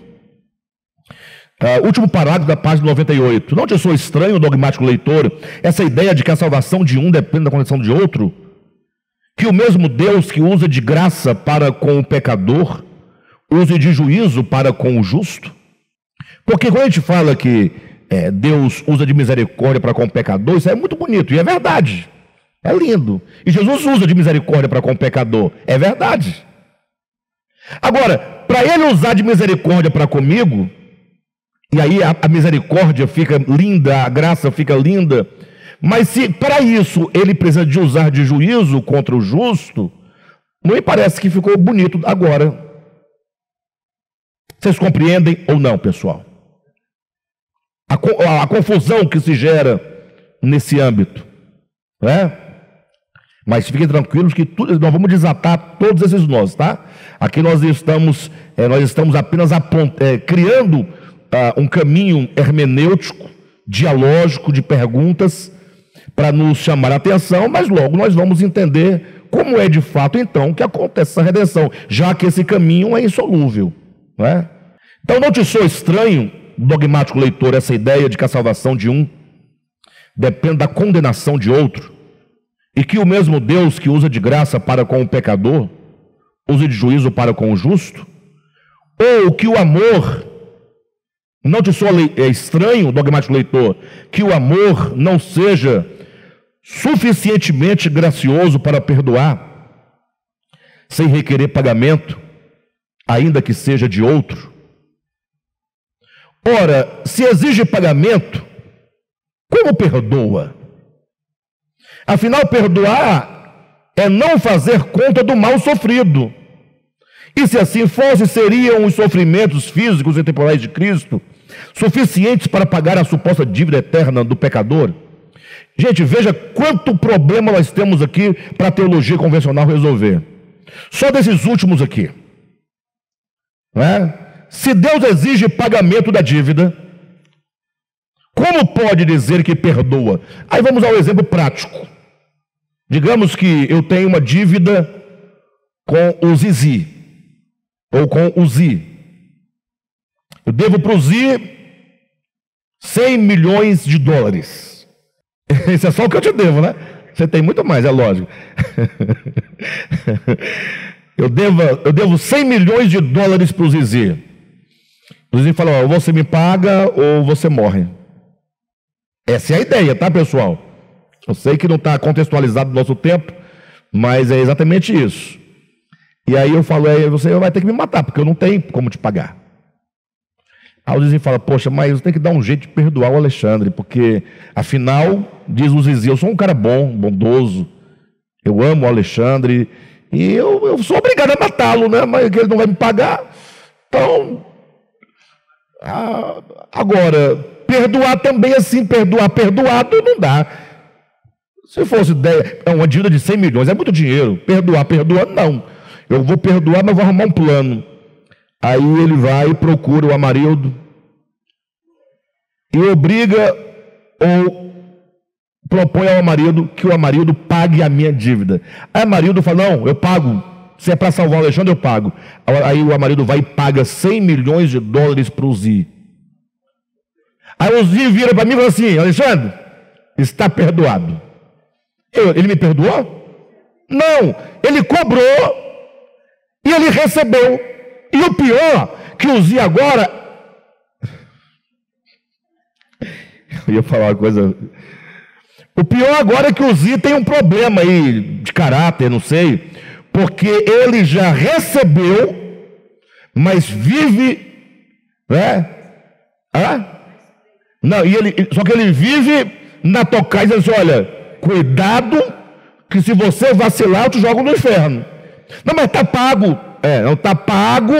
Último parágrafo da página 98. Não te sou estranho, dogmático leitor, essa ideia de que a salvação de um depende da condição de outro? Que o mesmo Deus que usa de graça para com o pecador, use de juízo para com o justo? Porque quando a gente fala que Deus usa de misericórdia para com o pecador, isso é muito bonito, e é verdade. É lindo. E Jesus usa de misericórdia para com o pecador. É verdade. Agora, para ele usar de misericórdia para comigo, e aí a misericórdia fica linda, a graça fica linda, mas se para isso ele precisa de usar de juízo contra o justo, não me parece que ficou bonito agora. Vocês compreendem ou não, pessoal? A confusão que se gera nesse âmbito, né? Mas fiquem tranquilos que nós vamos desatar todos esses nós, tá? Aqui nós estamos apenas criando um caminho hermenêutico, dialógico, de perguntas, para nos chamar a atenção, mas logo nós vamos entender como é de fato, então, que acontece essa redenção, já que esse caminho é insolúvel, não é? Então não te sou estranho, dogmático leitor, essa ideia de que a salvação de um depende da condenação de outro, e que o mesmo Deus que usa de graça para com o pecador, use de juízo para com o justo? Ou que o amor, não te sou estranho, dogmático leitor, que o amor não seja suficientemente gracioso para perdoar, sem requerer pagamento, ainda que seja de outro? Ora, se exige pagamento, como perdoa? Afinal, perdoar é não fazer conta do mal sofrido. E se assim fosse, seriam os sofrimentos físicos e temporais de Cristo suficientes para pagar a suposta dívida eterna do pecador? Gente, veja quanto problema nós temos aqui para a teologia convencional resolver. Só desses últimos aqui, né? Se Deus exige pagamento da dívida, como pode dizer que perdoa? Aí vamos ao exemplo prático. Digamos que eu tenho uma dívida com o Zizi, ou com o Zi. Eu devo para o Zi 100 milhões de dólares. Isso é só o que eu te devo, né? Você tem muito mais, é lógico. Eu devo 100 milhões de dólares para o Zizi. O Zizi fala, ou você me paga ou você morre. Essa é a ideia, tá, pessoal? Eu sei que não está contextualizado no nosso tempo, mas é exatamente isso. E aí eu falo, você vai ter que me matar, porque eu não tenho como te pagar. Aí o Zizi fala, poxa, mas você tem que dar um jeito de perdoar o Alexandre, porque afinal, diz o Zizi, eu sou um cara bom, bondoso, eu amo o Alexandre, e eu sou obrigado a matá-lo, né? Mas ele não vai me pagar. Então, agora, perdoar também assim, perdoado não dá. Se fosse uma dívida de 100 milhões, é muito dinheiro. Perdoar, não. Eu vou perdoar, mas vou arrumar um plano. Aí ele vai e procura o Amarildo e obriga ou propõe ao Amarildo que o Amarildo pague a minha dívida. Aí o Amarildo fala, não, eu pago. Se é para salvar o Alexandre, eu pago. Aí o Amarildo vai e paga 100 milhões de dólares para o Zi. Aí o Zi vira para mim e fala assim, Alexandre, está perdoado. Ele me perdoou? Não, ele cobrou e ele recebeu. E o pior, que o Zi agora... Eu ia falar uma coisa... O pior agora é que o Zi tem um problema aí de caráter, não sei, porque ele já recebeu, mas vive, né? Não, só que ele vive na tocaia e diz assim, olha... Cuidado, que se você vacilar, eu te jogo no inferno. Não, mas está pago. Não está pago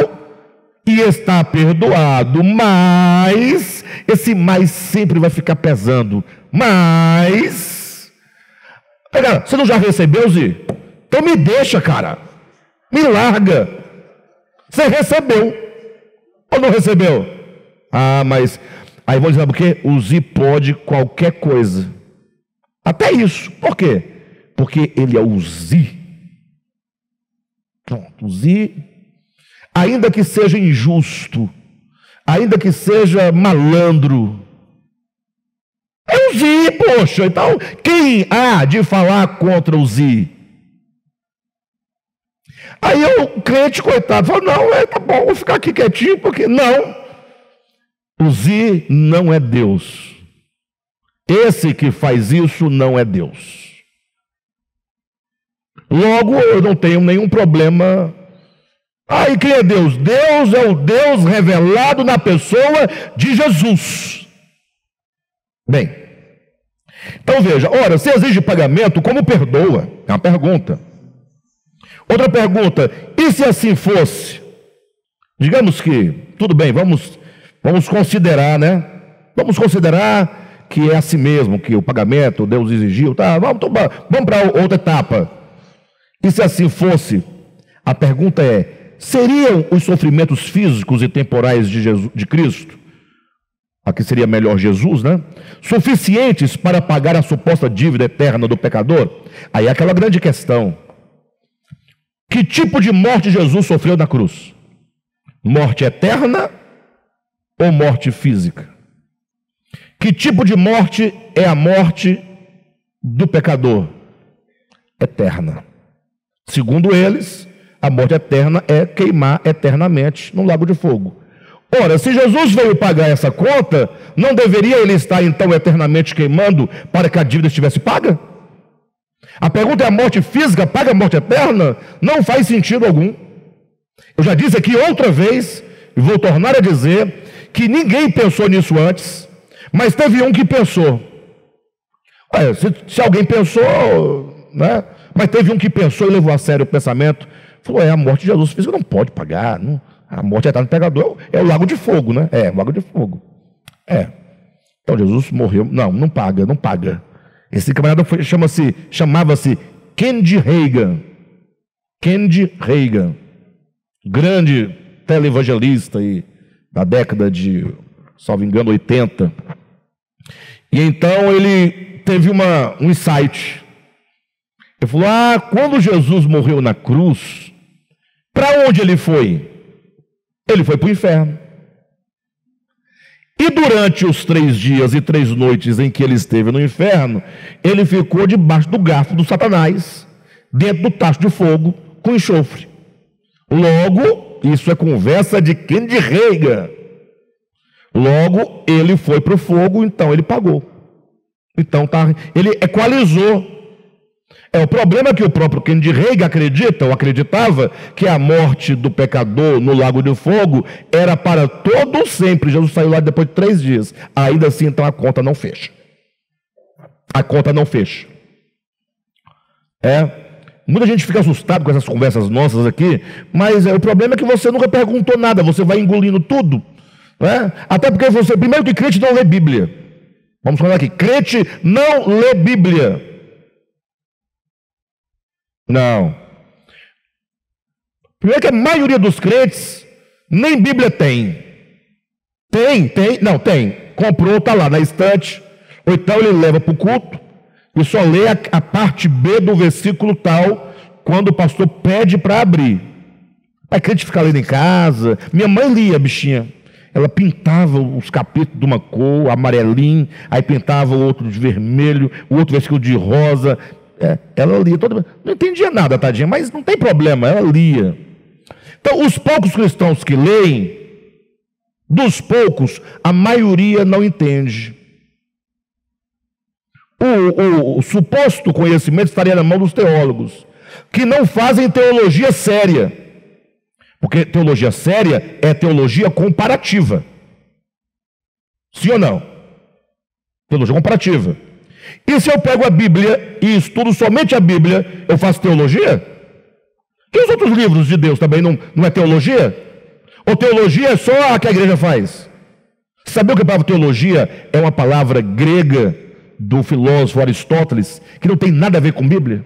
e está perdoado. Mas, esse mais sempre vai ficar pesando. Mas, você não já recebeu, Zi? Então me deixa, cara. Me larga. Você recebeu. Ou não recebeu? Mas, aí vamos dizer por quê? O Zi pode qualquer coisa. Até isso. Por quê? Porque ele é o Zi. Pronto, o Zi, ainda que seja injusto, ainda que seja malandro, é o Zi, poxa. Então, quem há de falar contra o Zi? Aí o crente, coitado, falou, não, tá bom, vou ficar aqui quietinho, porque não. O Zi não é Deus. Esse que faz isso não é Deus. Logo, eu não tenho nenhum problema. E quem é Deus? Deus é o Deus revelado na pessoa de Jesus. Bem, então veja, ora, se exige pagamento, como perdoa? É uma pergunta. Outra pergunta, e se assim fosse? Digamos que, tudo bem, vamos considerar, né? Vamos considerar que é assim mesmo, que o pagamento Deus exigiu, tá? Vamos para outra etapa. E se assim fosse, a pergunta é, seriam os sofrimentos físicos e temporais de Cristo, aqui seria melhor Jesus, né? Suficientes para pagar a suposta dívida eterna do pecador? Aí é aquela grande questão. Que tipo de morte Jesus sofreu na cruz? Morte eterna ou morte física? Que tipo de morte é a morte do pecador? Eterna. Segundo eles, a morte eterna é queimar eternamente no lago de fogo. Ora, se Jesus veio pagar essa conta, não deveria ele estar então eternamente queimando para que a dívida estivesse paga? A pergunta é: a morte física paga a morte eterna? Não faz sentido algum. Eu já disse aqui outra vez, e vou tornar a dizer, que ninguém pensou nisso antes, mas teve um que pensou. Se alguém pensou, né? Mas teve um que pensou e levou a sério o pensamento, falou, a morte de Jesus física não pode pagar, não. A morte eterna do pecador é o lago de fogo, né? O lago de fogo. Então Jesus morreu, não paga, não paga. Esse camarada chamava-se Kennedy Reagan. Kennedy Reagan, grande televangelista da década de, salvo engano, 80. E então ele teve um insight. Ele falou, quando Jesus morreu na cruz, para onde ele foi? Ele foi para o inferno. E durante os 3 dias e 3 noites em que ele esteve no inferno, ele ficou debaixo do garfo do Satanás, dentro do tacho de fogo com enxofre. Logo, isso é conversa de Kennedy Reagan. Logo, ele foi para o fogo, então ele pagou. Então, ele equalizou. O problema é que o próprio Kennedy Reagan acreditava que a morte do pecador no lago de fogo era para todo sempre. Jesus saiu lá depois de 3 dias. Ainda assim, então, a conta não fecha. A conta não fecha. Muita gente fica assustado com essas conversas nossas aqui, mas o problema é que você nunca perguntou nada, você vai engolindo tudo. Até porque primeiro que crente não lê Bíblia. Vamos falar aqui, crente não lê Bíblia. Não. Primeiro que a maioria dos crentes nem Bíblia tem. Tem. Comprou, está lá na estante. Ou então ele leva para o culto e só lê a parte B do versículo tal, quando o pastor pede para abrir. A crente fica lendo em casa. Minha mãe lia, bichinha. Ela pintava os capítulos de uma cor, amarelinho, aí pintava o outro de vermelho, o outro versículo de rosa. Ela lia, não entendia nada, tadinha, mas não tem problema, ela lia. Então, os poucos cristãos que leem, dos poucos, a maioria não entende. O suposto conhecimento estaria na mão dos teólogos, que não fazem teologia séria, porque teologia séria é teologia comparativa. Sim ou não? Teologia comparativa. E se eu pego a Bíblia e estudo somente a Bíblia, eu faço teologia? E os outros livros de Deus também não é teologia? Ou teologia é só a que a igreja faz? Sabe o que a palavra teologia é? Uma palavra grega do filósofo Aristóteles, que não tem nada a ver com Bíblia.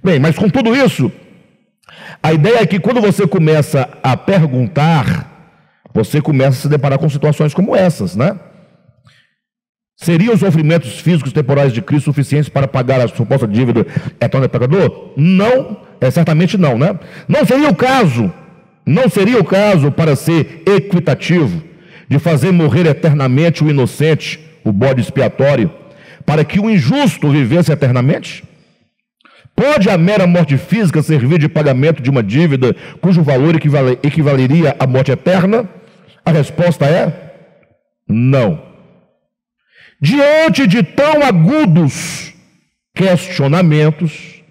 Bem, mas com tudo isso, a ideia é que quando você começa a perguntar, você começa a se deparar com situações como essas, né? Seriam os sofrimentos físicos temporais de Cristo suficientes para pagar a suposta dívida eterna do pecador? Não, certamente não, né? Não seria o caso para ser equitativo, de fazer morrer eternamente o inocente, o bode expiatório, para que o injusto vivesse eternamente? Pode a mera morte física servir de pagamento de uma dívida cujo valor equivaleria à morte eterna? A resposta é não. Diante de tão agudos questionamentos,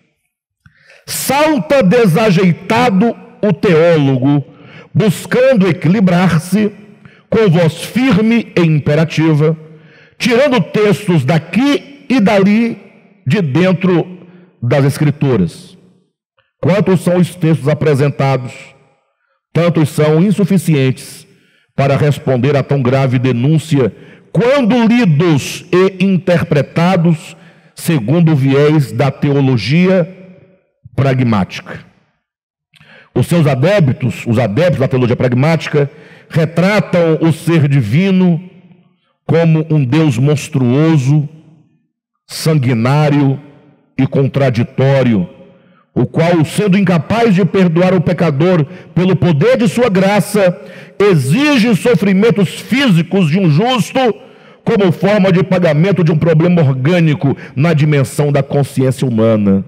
salta desajeitado o teólogo, buscando equilibrar-se com voz firme e imperativa, tirando textos daqui e dali de dentro das Escrituras. Quantos são os textos apresentados, tantos são insuficientes para responder a tão grave denúncia, quando lidos e interpretados segundo o viés da teologia pragmática. Os adeptos da teologia pragmática, retratam o ser divino como um Deus monstruoso, sanguinário e contraditório, o qual, sendo incapaz de perdoar o pecador pelo poder de sua graça, exige sofrimentos físicos de um justo como forma de pagamento de um problema orgânico na dimensão da consciência humana.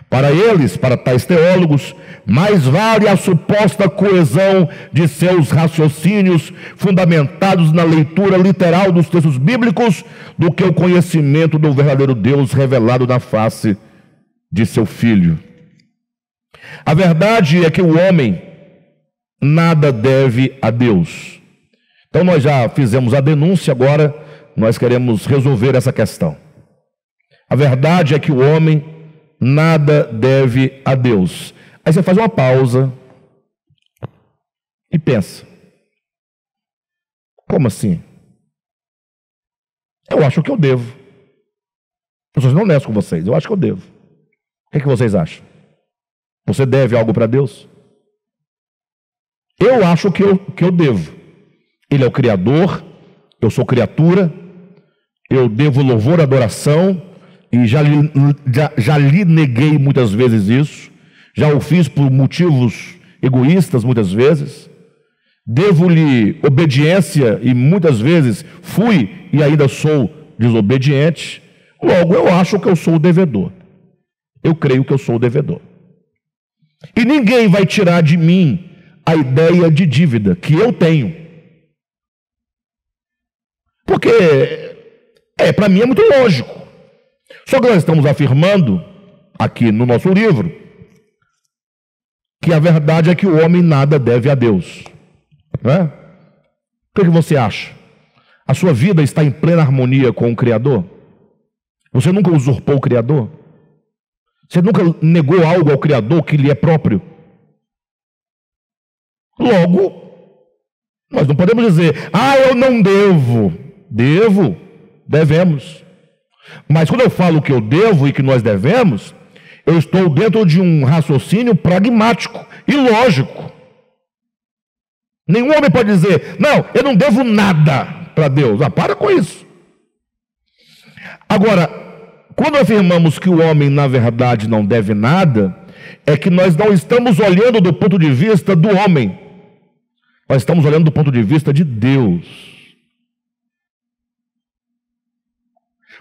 Para eles, para tais teólogos, mais vale a suposta coesão de seus raciocínios fundamentados na leitura literal dos textos bíblicos do que o conhecimento do verdadeiro Deus revelado na face de seu Filho. A verdade é que o homem nada deve a Deus. Então nós já fizemos a denúncia, agora nós queremos resolver essa questão. A verdade é que o homem nada deve a Deus. Aí você faz uma pausa e pensa: como assim? Eu acho que eu devo. Eu sou honesto com vocês, eu acho que eu devo. O que vocês acham? Você deve algo para Deus? Eu acho que eu devo. Ele é o Criador, eu sou criatura, eu devo louvor e adoração, e já lhe neguei muitas vezes isso, já o fiz por motivos egoístas muitas vezes, devo-lhe obediência e muitas vezes fui e ainda sou desobediente. Logo, eu acho que eu sou o devedor. Eu creio que eu sou o devedor. E ninguém vai tirar de mim a ideia de dívida que eu tenho. Porque, para mim é muito lógico. Só que nós estamos afirmando, aqui no nosso livro, que a verdade é que o homem nada deve a Deus. Não é? O que você acha? A sua vida está em plena harmonia com o Criador? Você nunca usurpou o Criador? Você nunca negou algo ao Criador que lhe é próprio? Logo, nós não podemos dizer: eu não devo. Devemos. Mas quando eu falo que eu devo e que nós devemos, eu estou dentro de um raciocínio pragmático e lógico. Nenhum homem pode dizer: não, eu não devo nada para Deus. Para com isso. Agora, quando afirmamos que o homem, na verdade, não deve nada, é que nós não estamos olhando do ponto de vista do homem. Nós estamos olhando do ponto de vista de Deus.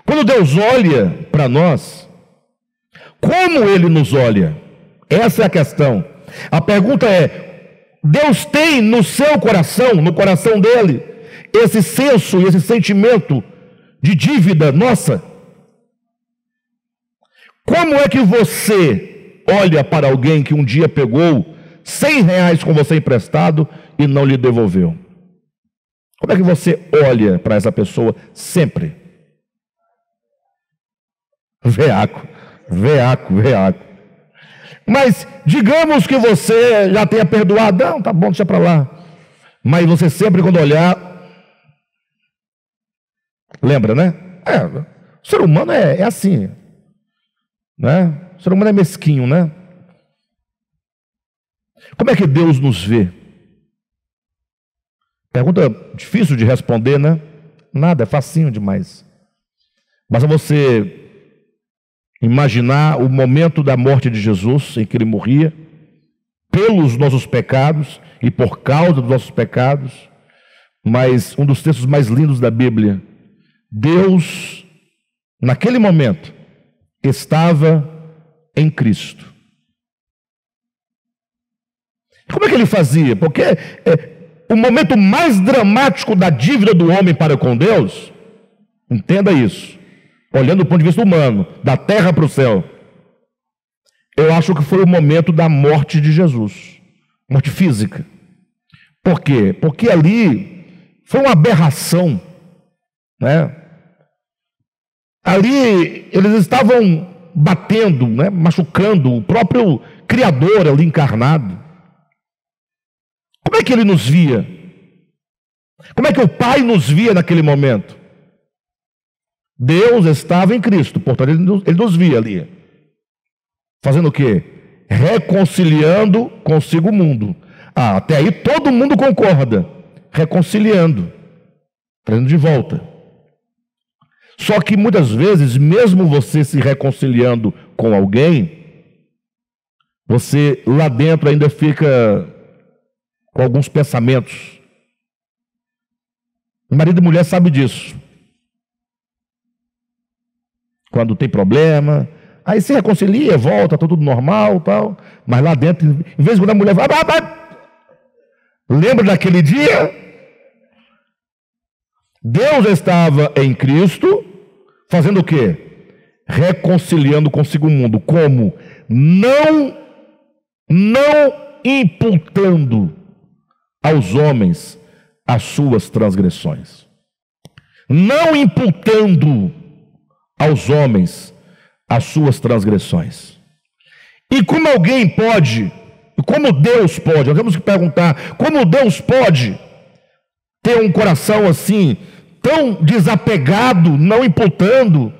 Quando Deus olha para nós, como Ele nos olha? Essa é a questão. A pergunta é: Deus tem no seu coração, no coração dele, esse senso e esse sentimento de dívida nossa? Como é que você olha para alguém que um dia pegou R$100 com você emprestado e não lhe devolveu? Como é que você olha para essa pessoa sempre? Veaco. Mas digamos que você já tenha perdoado. Não, tá bom, deixa para lá. Mas você sempre, quando olhar, lembra, né? O ser humano é assim, né? O ser humano é mesquinho, né? Como é que Deus nos vê? Pergunta difícil de responder, né? Nada, é facinho demais. Basta você imaginar o momento da morte de Jesus, em que ele morria, pelos nossos pecados e por causa dos nossos pecados. Mas um dos textos mais lindos da Bíblia, Deus, naquele momento, estava em Cristo. Como é que ele fazia? Porque o momento mais dramático da dívida do homem para com Deus, entenda isso, olhando do ponto de vista humano, da terra para o céu, eu acho que foi o momento da morte de Jesus, morte física. Por quê? Porque ali foi uma aberração, né? Ali eles estavam batendo, né? Machucando o próprio Criador ali encarnado. Como é que ele nos via? Como é que o Pai nos via naquele momento? Deus estava em Cristo, portanto ele nos via ali. Fazendo o quê? Reconciliando consigo o mundo. Até aí todo mundo concorda. Reconciliando, trazendo de volta. Só que muitas vezes, mesmo você se reconciliando com alguém, você lá dentro ainda fica com alguns pensamentos. Marido e mulher sabe disso. Quando tem problema, aí se reconcilia, volta, tá tudo normal, tal. Mas lá dentro, em vez de quando a mulher vai, lembra daquele dia? Deus estava em Cristo, fazendo o quê? Reconciliando consigo o mundo. Como? Não imputando aos homens as suas transgressões. Não imputando aos homens as suas transgressões. E como alguém pode, como Deus pode, nós temos que perguntar, como Deus pode ter um coração assim, tão desapegado, não imputando?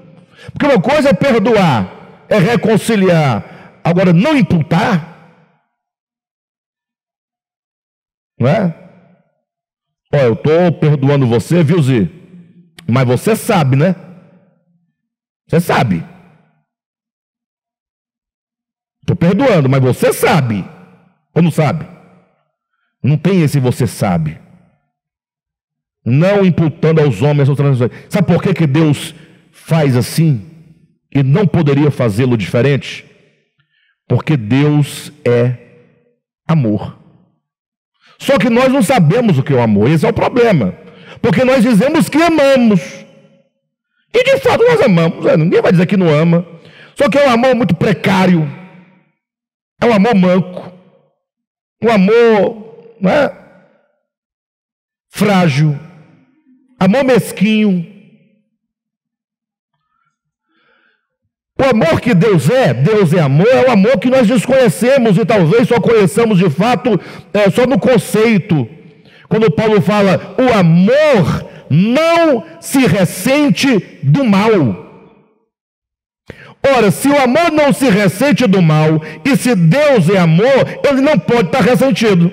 Porque uma coisa é perdoar, é reconciliar, agora não imputar, não é? Olha, eu estou perdoando você, viu, Zê? Mas você sabe, né? Você sabe. Estou perdoando, mas você sabe. Ou não sabe? Não tem esse você sabe. Não imputando aos homens as transgressões. Sabe por que Deus faz assim e não poderia fazê-lo diferente? Porque Deus é amor. Só que nós não sabemos o que é o amor. Esse é o problema. Porque nós dizemos que amamos. E de fato nós amamos. Ninguém vai dizer que não ama. Só que é um amor muito precário. É um amor manco. Um amor, não é? Frágil. Amor mesquinho. O amor que Deus é amor, é o amor que nós desconhecemos e talvez só conheçamos de fato só no conceito. Quando Paulo fala, o amor não se ressente do mal. Ora, se o amor não se ressente do mal, e se Deus é amor, ele não pode estar ressentido.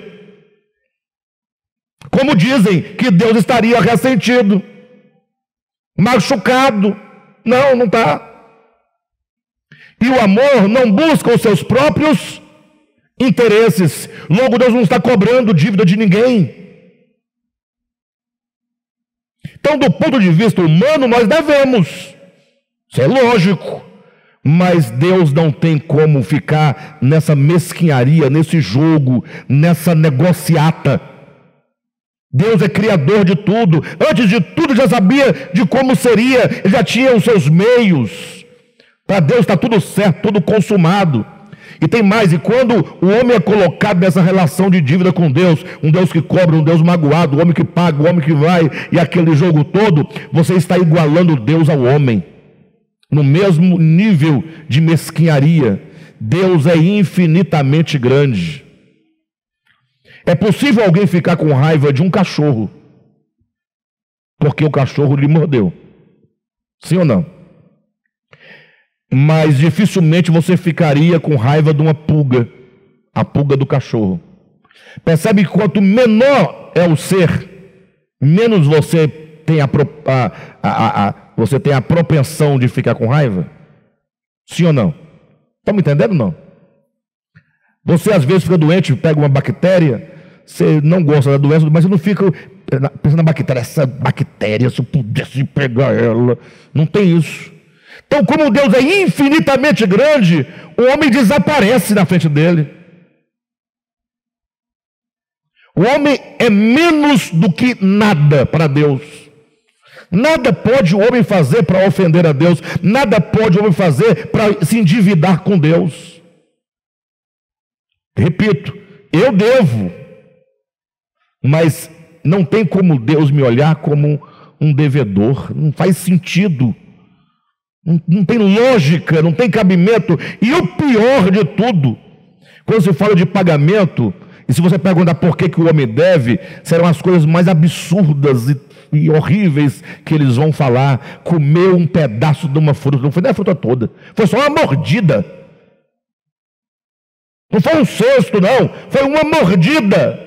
Como dizem que Deus estaria ressentido, machucado. Não, não está. E o amor não busca os seus próprios interesses. Logo, Deus não está cobrando dívida de ninguém. Então, do ponto de vista humano, nós devemos. Isso é lógico. Mas Deus não tem como ficar nessa mesquinharia, nesse jogo, nessa negociata. Deus é criador de tudo. Antes de tudo já sabia de como seria. Ele já tinha os seus meios. Para Deus está tudo certo, tudo consumado. E tem mais, e quando o homem é colocado nessa relação de dívida com Deus, um Deus que cobra, um Deus magoado, o homem que paga, o homem que vai, e aquele jogo todo, você está igualando Deus ao homem, no mesmo nível de mesquinharia. Deus é infinitamente grande. É possível alguém ficar com raiva de um cachorro, porque o cachorro lhe mordeu. Sim ou não? Mas dificilmente você ficaria com raiva de uma pulga, a pulga do cachorro. Percebe que quanto menor é o ser, menos você tem você tem a propensão de ficar com raiva? Sim ou não? Estão me entendendo ou não? Você às vezes fica doente, pega uma bactéria, você não gosta da doença, mas você não fica pensando na bactéria. Essa bactéria, se eu pudesse pegar ela. Não tem isso. Então, como Deus é infinitamente grande, o homem desaparece na frente dele. O homem é menos do que nada para Deus. Nada pode o homem fazer para ofender a Deus. Nada pode o homem fazer para se endividar com Deus. Repito, eu devo, mas não tem como Deus me olhar como um devedor. Não faz sentido. Não tem lógica, não tem cabimento. E o pior de tudo, quando se fala de pagamento, e se você perguntar por que o homem deve, serão as coisas mais absurdas e horríveis que eles vão falar. Comeu um pedaço de uma fruta, não foi nem a fruta toda, foi só uma mordida. Não foi um cesto, não, foi uma mordida.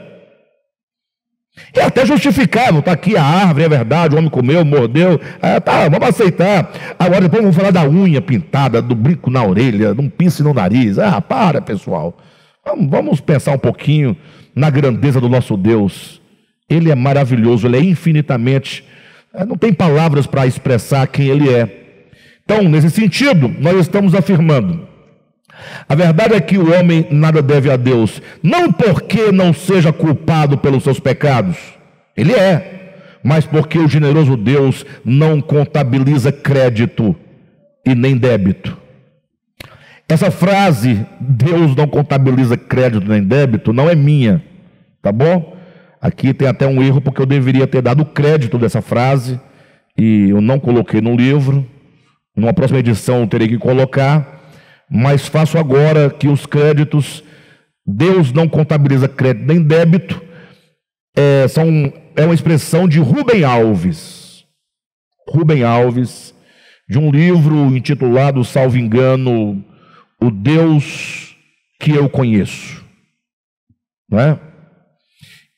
E até justificável, está aqui a árvore, é verdade, o homem comeu, mordeu, tá, vamos aceitar. Agora depois vamos falar da unha pintada, do brinco na orelha, de um piercing no nariz. Para, pessoal. Vamos pensar um pouquinho na grandeza do nosso Deus. Ele é maravilhoso, Ele é infinitamente, não tem palavras para expressar quem Ele é. Então, nesse sentido, nós estamos afirmando: a verdade é que o homem nada deve a Deus, não porque não seja culpado pelos seus pecados, ele é, mas porque o generoso Deus não contabiliza crédito e nem débito. Essa frase, Deus não contabiliza crédito nem débito, não é minha, tá bom? Aqui tem até um erro, porque eu deveria ter dado crédito dessa frase, e eu não coloquei no livro. Numa próxima edição eu terei que colocar, mas faço agora que os créditos, Deus não contabiliza crédito nem débito, é uma expressão de Rubem Alves. Rubem Alves, de um livro intitulado, salvo engano, O Deus que eu conheço, não é?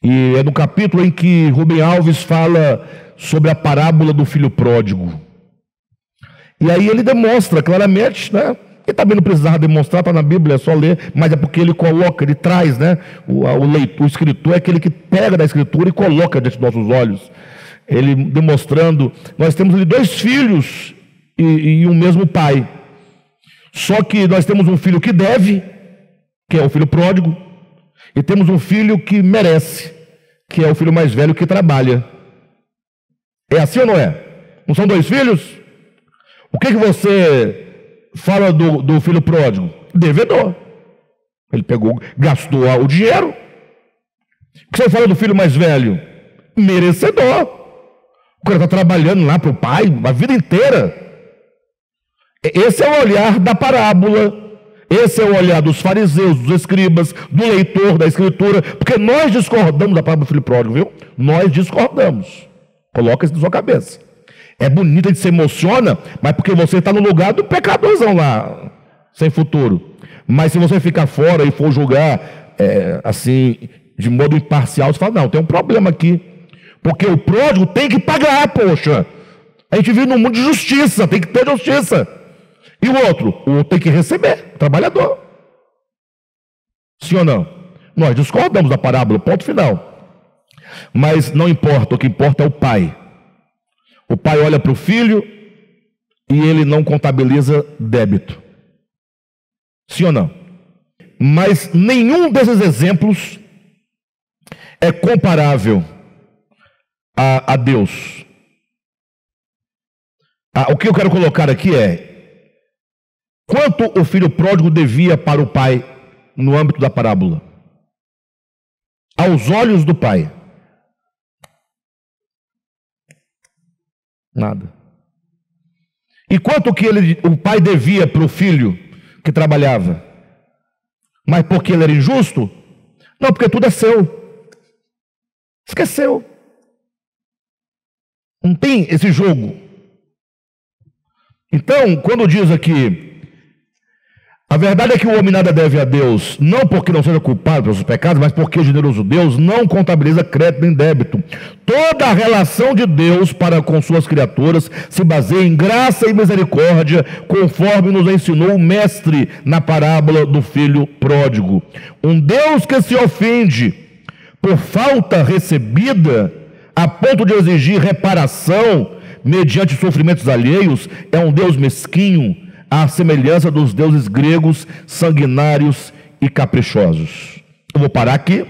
E é no capítulo em que Rubem Alves fala sobre a parábola do filho pródigo. E aí ele demonstra claramente, né? Ele também não precisava demonstrar, está na Bíblia, é só ler, mas é porque ele coloca, ele traz, né? O escritor é aquele que pega da escritura e coloca diante dos nossos olhos. Ele demonstrando, nós temos ali 2 filhos e um mesmo pai. Só que nós temos um filho que deve, que é o filho pródigo, e temos um filho que merece, que é o filho mais velho que trabalha. É assim ou não é? Não são 2 filhos? O que você fala do filho pródigo? Devedor. Ele pegou, gastou o dinheiro. O que você fala do filho mais velho? Merecedor. O cara está trabalhando lá para o pai a vida inteira. Esse é o olhar da parábola. Esse é o olhar dos fariseus, dos escribas, do leitor da escritura, porque nós discordamos da parábola do filho pródigo, viu? Nós discordamos. Coloca isso na sua cabeça. É bonito, a gente se emociona, mas porque você está no lugar do pecadorzão lá, sem futuro. Mas se você ficar fora e for julgar assim, de modo imparcial, você fala, não, tem um problema aqui. Porque o pródigo tem que pagar, poxa. A gente vive num mundo de justiça, tem que ter justiça. E o outro tem que receber, o trabalhador. Sim ou não? Nós discordamos da parábola, ponto final. Mas não importa, o que importa é o pai. O pai olha para o filho e ele não contabiliza débito. Sim ou não? Mas nenhum desses exemplos é comparável a Deus. O que eu quero colocar aqui é quanto o filho pródigo devia para o pai no âmbito da parábola. Aos olhos do pai, nada. E quanto que o pai devia para o filho que trabalhava? Mas porque ele era injusto? Não, porque tudo é seu. Esqueceu. Não tem esse jogo. Então, quando diz aqui, A verdade é que o homem nada deve a Deus, não porque não seja culpado pelos seus pecados, mas porque o generoso Deus não contabiliza crédito nem débito. Toda a relação de Deus para com suas criaturas se baseia em graça e misericórdia, conforme nos ensinou o mestre na parábola do filho pródigo. Um Deus que se ofende por falta recebida, a ponto de exigir reparação mediante sofrimentos alheios, é um Deus mesquinho, à semelhança dos deuses gregos sanguinários e caprichosos. Eu vou parar aqui.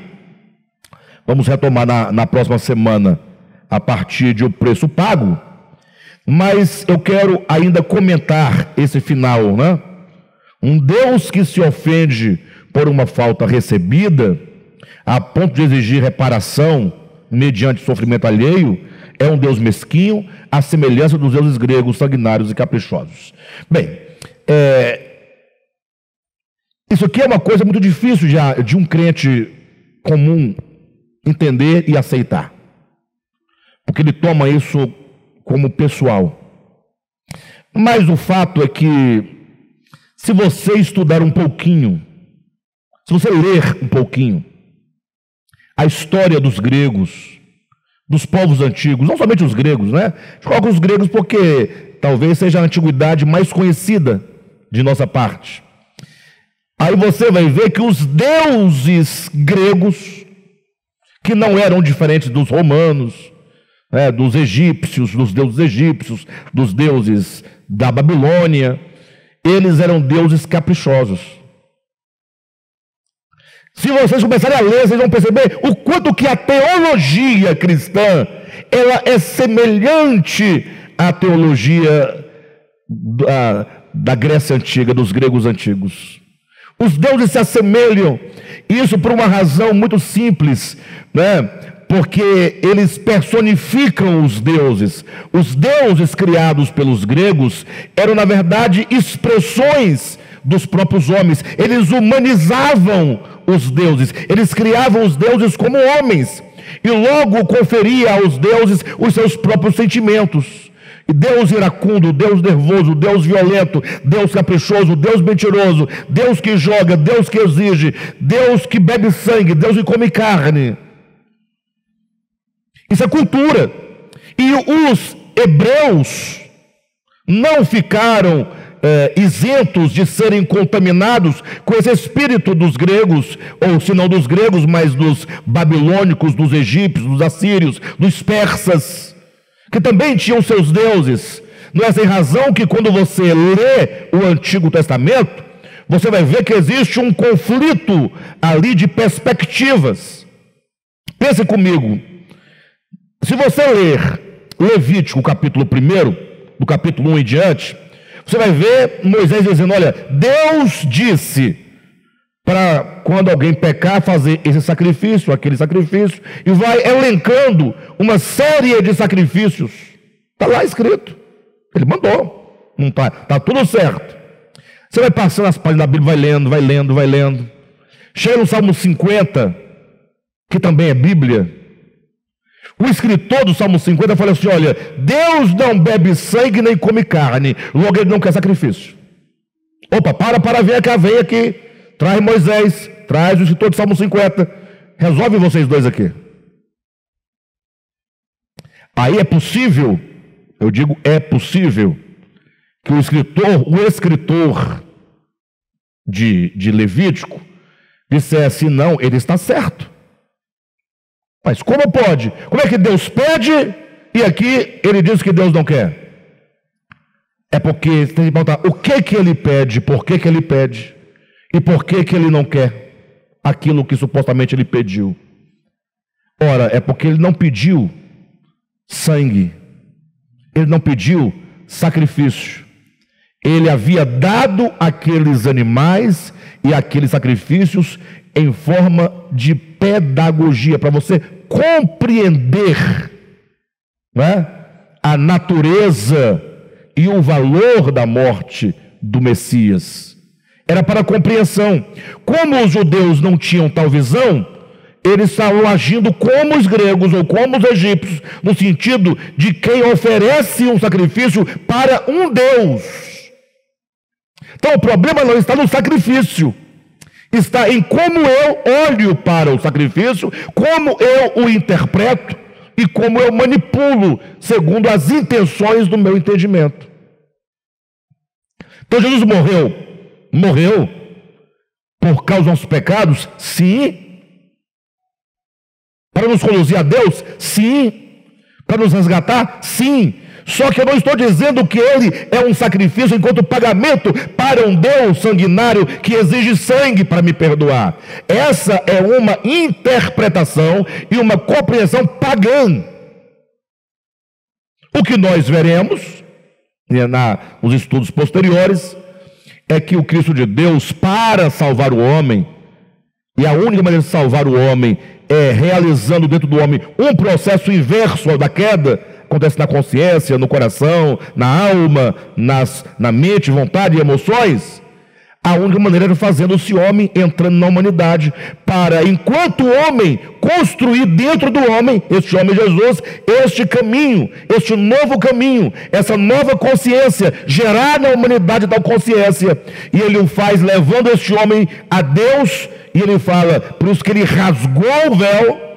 Vamos retomar na próxima semana a partir de O Preço Pago. Mas eu quero ainda comentar esse final, né? Um Deus que se ofende por uma falta recebida, a ponto de exigir reparação mediante sofrimento alheio, é um Deus mesquinho, à semelhança dos deuses gregos sanguinários e caprichosos. Bem, isso aqui é uma coisa muito difícil de um crente comum entender e aceitar, porque ele toma isso como pessoal. Mas o fato é que, se você estudar um pouquinho, se você ler um pouquinho a história dos gregos, dos povos antigos, não somente os gregos, né? Eu coloco os gregos porque talvez seja a antiguidade mais conhecida de nossa parte. Aí você vai ver que os deuses gregos, que não eram diferentes dos romanos, dos egípcios, dos deuses egípcios, dos deuses da Babilônia, eles eram deuses caprichosos. Se vocês começarem a ler, vocês vão perceber o quanto que a teologia cristã, ela é semelhante à teologia da Grécia Antiga, dos gregos antigos. Os deuses se assemelham, isso por uma razão muito simples, né? Porque eles personificam os deuses. Os deuses criados pelos gregos eram, na verdade, expressões dos próprios homens. Eles humanizavam os deuses, eles criavam os deuses como homens, e logo conferia aos deuses os seus próprios sentimentos. Deus iracundo, Deus nervoso, Deus violento, Deus caprichoso, Deus mentiroso, Deus que joga, Deus que exige, Deus que bebe sangue, Deus que come carne. Isso é cultura. E os hebreus não ficaram isentos de serem contaminados com esse espírito dos gregos, ou se não dos gregos, mas dos babilônicos, dos egípcios, dos assírios, dos persas, que também tinham seus deuses. Não é sem razão que, quando você lê o Antigo Testamento, você vai ver que existe um conflito ali de perspectivas. Pense comigo, se você ler Levítico capítulo 1, do capítulo 1 em diante, você vai ver Moisés dizendo: olha, Deus disse para quando alguém pecar fazer esse sacrifício, aquele sacrifício, e vai elencando uma série de sacrifícios. Está lá escrito, ele mandou, não está tudo certo. Você vai passando as páginas da Bíblia, vai lendo. Chega no Salmo 50, que também é Bíblia. O escritor do Salmo 50 fala assim: olha, Deus não bebe sangue nem come carne, logo ele não quer sacrifício. Opa, vem aqui, traz Moisés, traz o escritor do Salmo 50, resolve vocês dois aqui. Aí é possível, eu digo é possível, que o escritor de Levítico dissesse: não, ele está certo. Mas como pode? Como é que Deus pede e aqui ele diz que Deus não quer? É porque você tem que perguntar o que ele pede, por que ele pede e por que ele não quer aquilo que supostamente ele pediu. Ora, é porque ele não pediu sangue, ele não pediu sacrifício. Ele havia dado aqueles animais e aqueles sacrifícios em forma de pedagogia, para você compreender, né, a natureza e o valor da morte do Messias. Era para compreensão. Como os judeus não tinham tal visão, eles estavam agindo como os gregos ou como os egípcios, no sentido de quem oferece um sacrifício para um Deus. Então o problema não está no sacrifício, está em como eu olho para o sacrifício, como eu o interpreto e como eu manipulo segundo as intenções do meu entendimento. Então Jesus morreu por causa dos nossos pecados? Sim. Para nos conduzir a Deus? Sim. Para nos resgatar? Sim. Só que eu não estou dizendo que ele é um sacrifício enquanto pagamento para um Deus sanguinário que exige sangue para me perdoar. Essa é uma interpretação e uma compreensão pagã. O que nós veremos nos estudos posteriores é que o Cristo de Deus, para salvar o homem, e a única maneira de salvar o homem é realizando dentro do homem um processo inverso ao da queda. Acontece na consciência, no coração, na alma, na mente, vontade e emoções. A única maneira é fazendo-se homem, entrando na humanidade, para, enquanto homem, construir dentro do homem, este homem Jesus, este caminho, este novo caminho, essa nova consciência, gerar na humanidade tal consciência. E ele o faz levando este homem a Deus, e ele fala, por isso que ele rasgou o véu,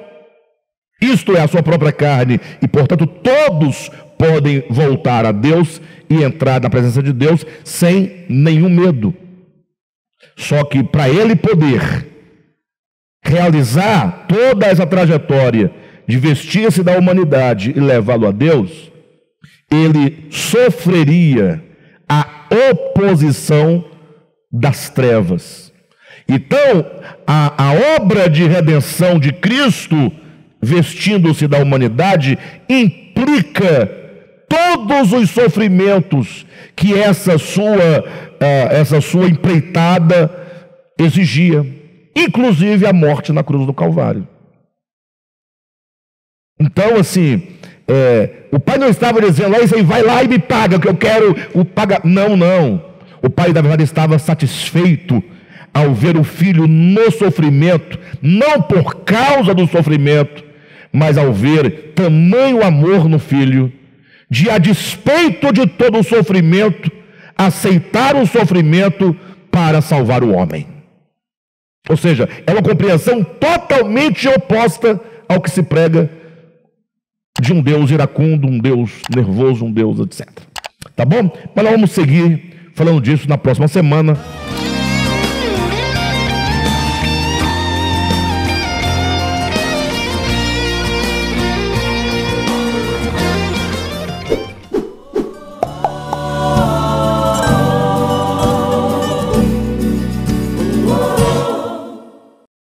isto é a sua própria carne, e portanto todos podem voltar a Deus e entrar na presença de Deus sem nenhum medo. Só que para ele poder realizar toda essa trajetória de vestir-se da humanidade e levá-lo a Deus, ele sofreria a oposição das trevas. Então, a obra de redenção de Cristo, vestindo-se da humanidade, implica todos os sofrimentos que essa sua empreitada exigia, inclusive a morte na cruz do Calvário. Então, assim, o pai não estava dizendo, vai lá e me paga, que eu quero o pagar. Não. O pai, na verdade, estava satisfeito ao ver o filho no sofrimento, não por causa do sofrimento, mas ao ver tamanho amor no filho, de a despeito de todo o sofrimento, aceitar o sofrimento para salvar o homem. Ou seja, é uma compreensão totalmente oposta ao que se prega de um Deus iracundo, um Deus nervoso, um Deus etc. Tá bom? Mas nós vamos seguir falando disso na próxima semana.